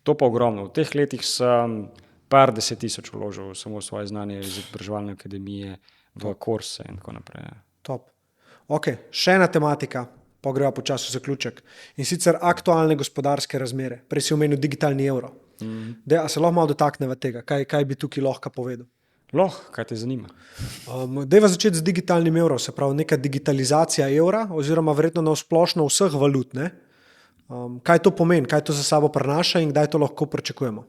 To pa ogromno. V teh letih sem par 10 000 vložil samo v svoje znanje iz izobraževalne akademije, v kurse in tako naprej. Top. Ok, še ena tematika, pa greva počasi v zaključek. In sicer aktualne gospodarske razmere. Prej si omenil digitalni evro. A se lahko malo dotakneva tega? Kaj bi tukaj lahko povedal? Kaj te zanima? Dajva začeti z digitalnim evrom, se pravi neka digitalizacija evra oziroma verjetno na splošno vseh valut, ne? Kaj to pomeni, kaj to za sabo prinaša in kdaj to lahko pričakujemo?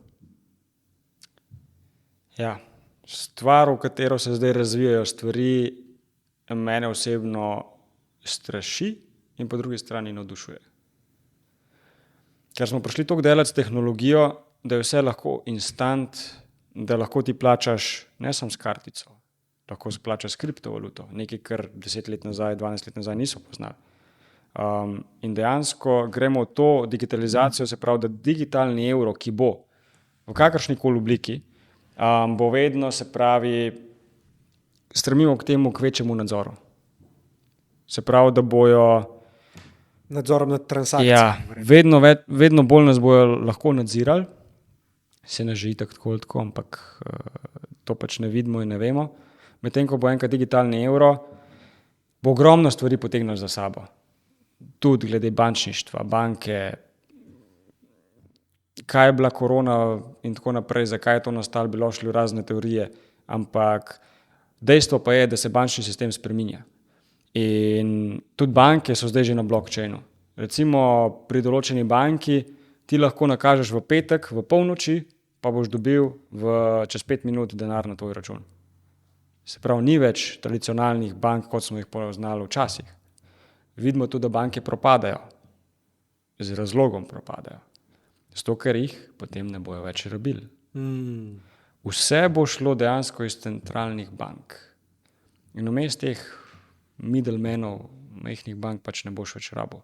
Ja, stvar, v katero se zdaj razvijajo stvari, mene osebno straši in po drugi strani navdušuje. Ker smo prišli toliko delati s tehnologijo, da je vse lahko instant, da lahko ti plačaš ne samo s kartico, lahko si plačaš s kriptovaluto, nekaj, kar 10 let nazaj, 12 let nazaj niso poznali. In dejansko gremo v to digitalizacijo, se pravi, da digitalni evro, ki bo v kakršnikoli obliki, bo vedno, se pravi, stremimo k temu, k večjemu nadzoru. Se pravi, da bojo Nadzorom nad transakcijami. Ja, vedno bolj nas bojo lahko nadzirali, se ne že itak tako, ampak to pač ne vidimo in ne vemo. Medtem ko bo enkrat digitalni evro, bo ogromno stvari potegnilo za sabo. Tudi glede bančništva, banke, kaj je bila korona in tako naprej, zakaj je to nastalo, bilo šli v razne teorije, ampak dejstvo pa je, da se bančni sistem spreminja. In tudi banke so zdaj že na blockchainu. Recimo pri določeni banki ti lahko nakažeš v petek, v polnoči, pa boš dobil čez 5 minut denar na tvoj račun. Se pravi, ni več tradicionalnih bank, kot smo jih poznali včasih. Vidimo tudi, da banke propadajo. Z razlogom propadajo. Zato, ker jih potem ne bojo več rabili. Vse bo šlo dejansko iz centralnih bank. In vmes teh middlemenov, majhnih bank pač ne boš več rabil.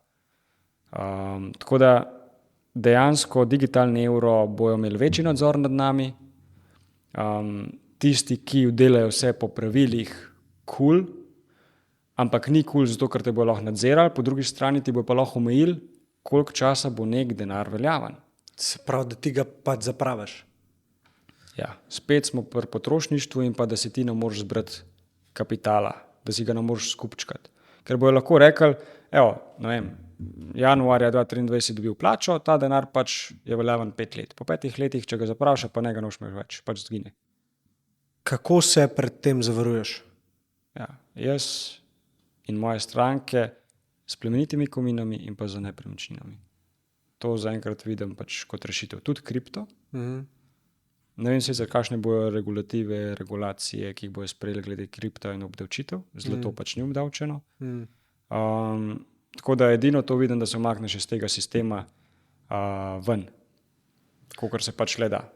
Tako da dejansko digitalni evro bojo imeli večji nadzor nad nami. Tisti, ki delajo vse po pravilih, cool, ampak ni cool zato, ker te bojo lahko nadzirali, po drugi strani ti bojo pa lahko omejili, koliko časa bo nek denar veljaven. Se pravi, da ti ga pač zapraviš. Ja, spet smo pri potrošništvu in pa da si ti ne moreš zbrati kapitala, da si ga ne moreš skupčkati. Ker bojo lahko rekli, evo, ne vem, januarja 2023 si dobil plačo, ta denar pač je veljaven 5 let. Po 5 letih, če ga zapraviš, pa ne ga noš več, pač zgine. Kako se pred tem zavaruješ? Ja, jaz in moje stranke s plemenitimi kominami in pa z nepremičninami. To zaenkrat vidim pač kot rešitev. Tudi kripto. Ne vem sicer, kakšne bojo regulative, regulacije, ki jih bojo sprejeli glede kripta in obdavčitev. Zlato pač ni obdavčeno. Tako da edino to vidim, da se umakneš iz tega sistema ven, kakor se pač le da.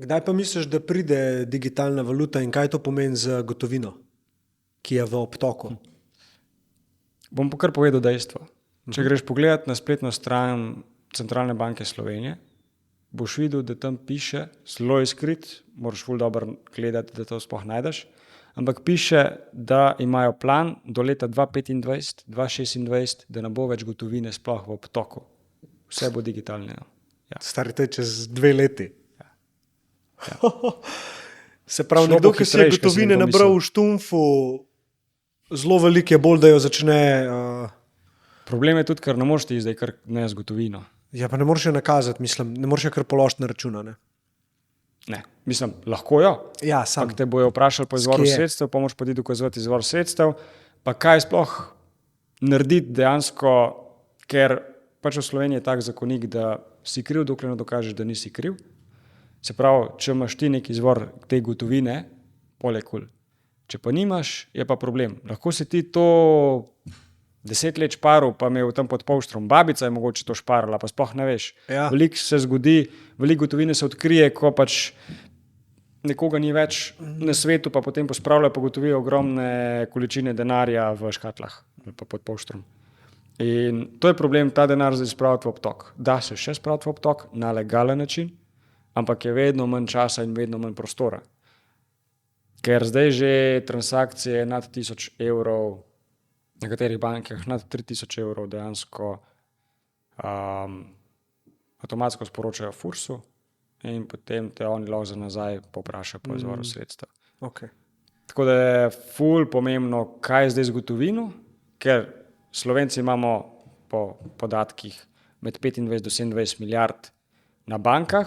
Kdaj pa misliš, da pride digitalna valuta in kaj to pomeni za gotovino, ki je v obtoku? Bom pa kar povedal dejstvo. Če greš pogledat na spletno stran Centralne banke Slovenije, boš videl, da tam piše, zelo izkrit, moraš ful dobro gledati, da to sploh najdeš, ampak piše, da imajo plan do leta 2025, 2026, da ne bo več gotovine sploh v obtoku. Vse bo digitalno. Ja. Stari, to je čez 2 leti. Ja. Se pravi, Šlo bo nekdo, ki si je hitrejš, kot si gotovine nekdo nabral mislil. v štumfu, zelo veliko je bolj, da jo začne. Problem je tudi, ker ne moreš ti zdaj kar ne z gotovino. Ja, pa ne moreš jo nakazati, mislim, ne moreš jo kar položiti na računa. Ne, mislim, lahko jo. Ja, sam. Ampak te bojo vprašali po izvoru Skje je? sredstev, pa moraš pa ti dokazovati izvor sredstev, pa kaj sploh narediti dejansko, ker pač v Sloveniji je tak zakonik, da si kriv, dokler ne dokažeš, da nisi kriv. Se pravi, če imaš ti nek izvor te gotovine, poleg kul. Če pa nimaš, je pa problem. Lahko si ti to 10 let šparil, pa imel tam pod polštrom. Babica je mogoče to šparala, pa sploh ne veš. Ja. Veliko se zgodi, veliko gotovine se odkrije, ko pač nekoga ni več na svetu, pa potem pospravljajo, pa gotovijo ogromne količine denarja v škatlah ali pa pod polštrom. In to je problem, ta denar zdaj spraviti v obtok. Da se še spraviti v obtok na legalen način, ampak je vedno manj časa in vedno manj prostora. Ker zdaj že transakcije nad 1000 evrov, na katerih bankah nad 3000 evrov dejansko avtomatsko sporočajo Fursu in potem te oni lahko za nazaj poprašajo po izvoru sredstev. Okay. Tako da je ful pomembno, kaj je zdaj z gotovino, ker Slovenci imamo po podatkih med 25 do 27 milijard na bankah,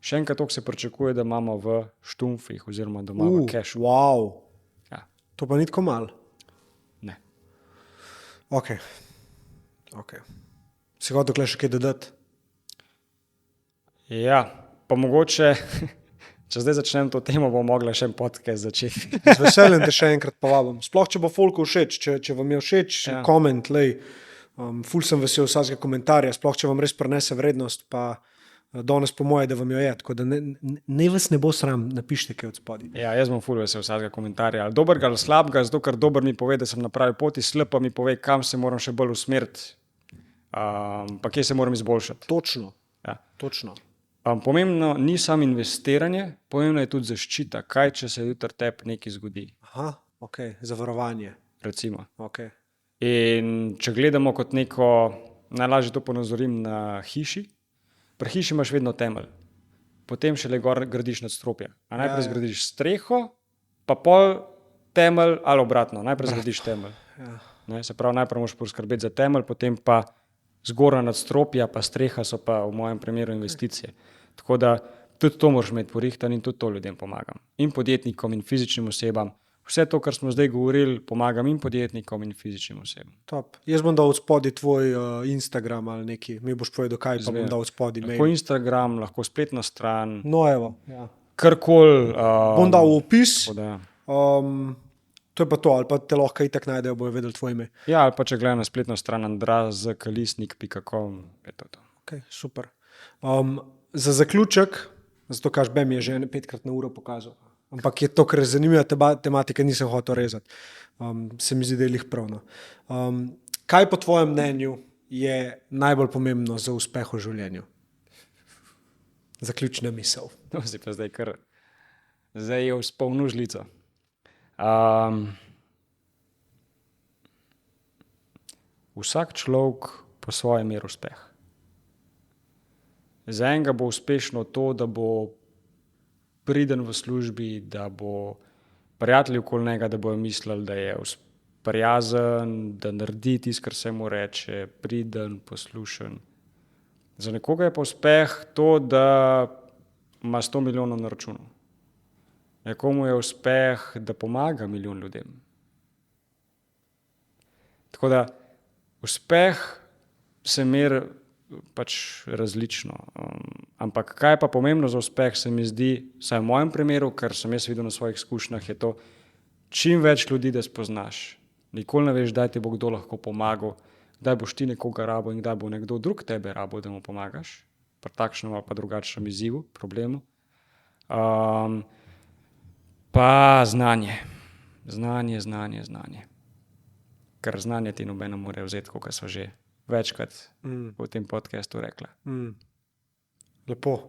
še enkrat toliko se pričakuje, da imamo v štumfih oziroma doma v kešu. Wow. Ja, To pa ni tako malo. ne. Ok. Si hotel tukaj še kaj dodati? Ja, pa mogoče, če zdaj začnem to temo, bomo mogli še en podcast začeti. Z veseljem te še enkrat povabim. Sploh, če bo folku všeč, če vam je všeč, Ja. koment, ful sem vesel vsakega komentarja, sploh, če vam res prinese vrednost, pa danes po moje, da vam jo je, tako da ne vas ne bo sram, napišite kaj od spodaj. Ja, jaz bom ful vesel vsakega komentarja, ali dobrega ali slabega, zato ker dober mi pove, da sem na pravi poti, slab pa mi pove, kam se moram še bolj usmeriti, pa kje se moram izboljšati. Točno. Ja. Točno. Pomembno ni samo investiranje, pomembno je tudi zaščita. Kaj, če se jutri tebi nekaj zgodi, Aha, ok, zavarovanje. recimo. Okay. In če gledamo kot neko, najlažje to ponazorim na hiši, pri hiši imaš vedno temelj, potem šele gor gradiš nadstropje. A najprej zgradiš streho, pa pol temelj ali obratno, najprej zgradiš temelj. Ja. Ne, se pravi, najprej moraš poskrbeti za temelj, potem pa zgornja nadstropja, pa streha so pa v mojem primeru investicije. Tako da tudi to moraš imeti porihtan in tudi to ljudem pomagam. In podjetnikom in fizičnim osebam. Vse to, kar smo zdaj govorili, pomagam in podjetnikom in fizičnim osebam. Top. Jaz bom dal od spodaj tvoj Instagram ali nekaj, mi boš povedal kaj, pa bom dal od spodaj Lahko mail. Instagram, lahko spletna stran, No, evo. Ja. karkoli. Bom dal v opis. tako da- To je pa to, ali pa te lahko itak najdejo, bojo vedeli tvoje ime. Ja, ali pa če gledam na spletno stran andrazkalisnik.com, je to to. Okay, super. Za zaključek, zato kaž Bem je že 5krat na uro pokazal, ampak je to, ker je zanimiva tematika, nisem hotel rezati. Se mi zdi, da je lih pravno. Kaj po tvojem mnenju je najbolj pomembno za uspeh v življenju? Zaključna misel. To si pa zdaj kar zajel s polno žlico. Vsak človek po svojem meri uspeh. Za enega bo uspešno to, da bo priden v službi, da bo prijatelji okoli njega, da bojo mislili, da je prijazen, da naredi tisto, kar se mu reče, priden, poslušen. Za nekoga je pa uspeh to, da ima 100 milijonov na računu. Nekomu je uspeh, da pomaga milijon ljudem. Tako da uspeh se meri pač različno. Ampak kaj je pa pomembno za uspeh, se mi zdi, vsaj v mojem primeru, kar sem jaz videl na svojih izkušnjah, je to, čim več ljudi, da spoznaš. Nikoli ne veš, kdaj ti bo kdo lahko pomagal, kdaj boš ti nekoga rabo in kdaj bo nekdo drug tebe rabo, da mu pomagaš, pri takšnem ali pa drugačnem izzivu, problemu. Pa znanje. Znanje. Ker znanje ti nobeno more vzeti, kot so že večkrat v tem podcastu rekla. Lepo.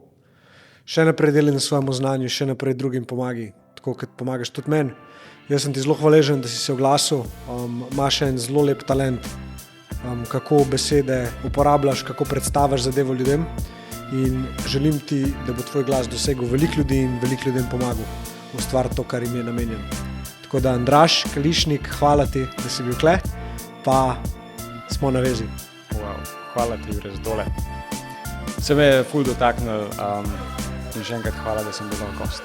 Še naprej delaj na svojem znanju, še naprej drugim pomagi, tako kot pomagaš tudi meni. Jaz sem ti zelo hvaležen, da si se oglasil. Imaš en zelo lep talent, kako besede uporabljaš, kako predstaviš zadevo ljudem. In želim ti, da bo tvoj glas dosegel veliko ljudi in veliko ljudem pomagal ustvariti to, kar jim je namenjeno. Tako da, Andraž Kališnik, hvala ti, da si bil kle, pa smo na vezi. Wow, hvala ti, res dole. Se me je ful dotaknil in še enkrat hvala, da sem bil gost.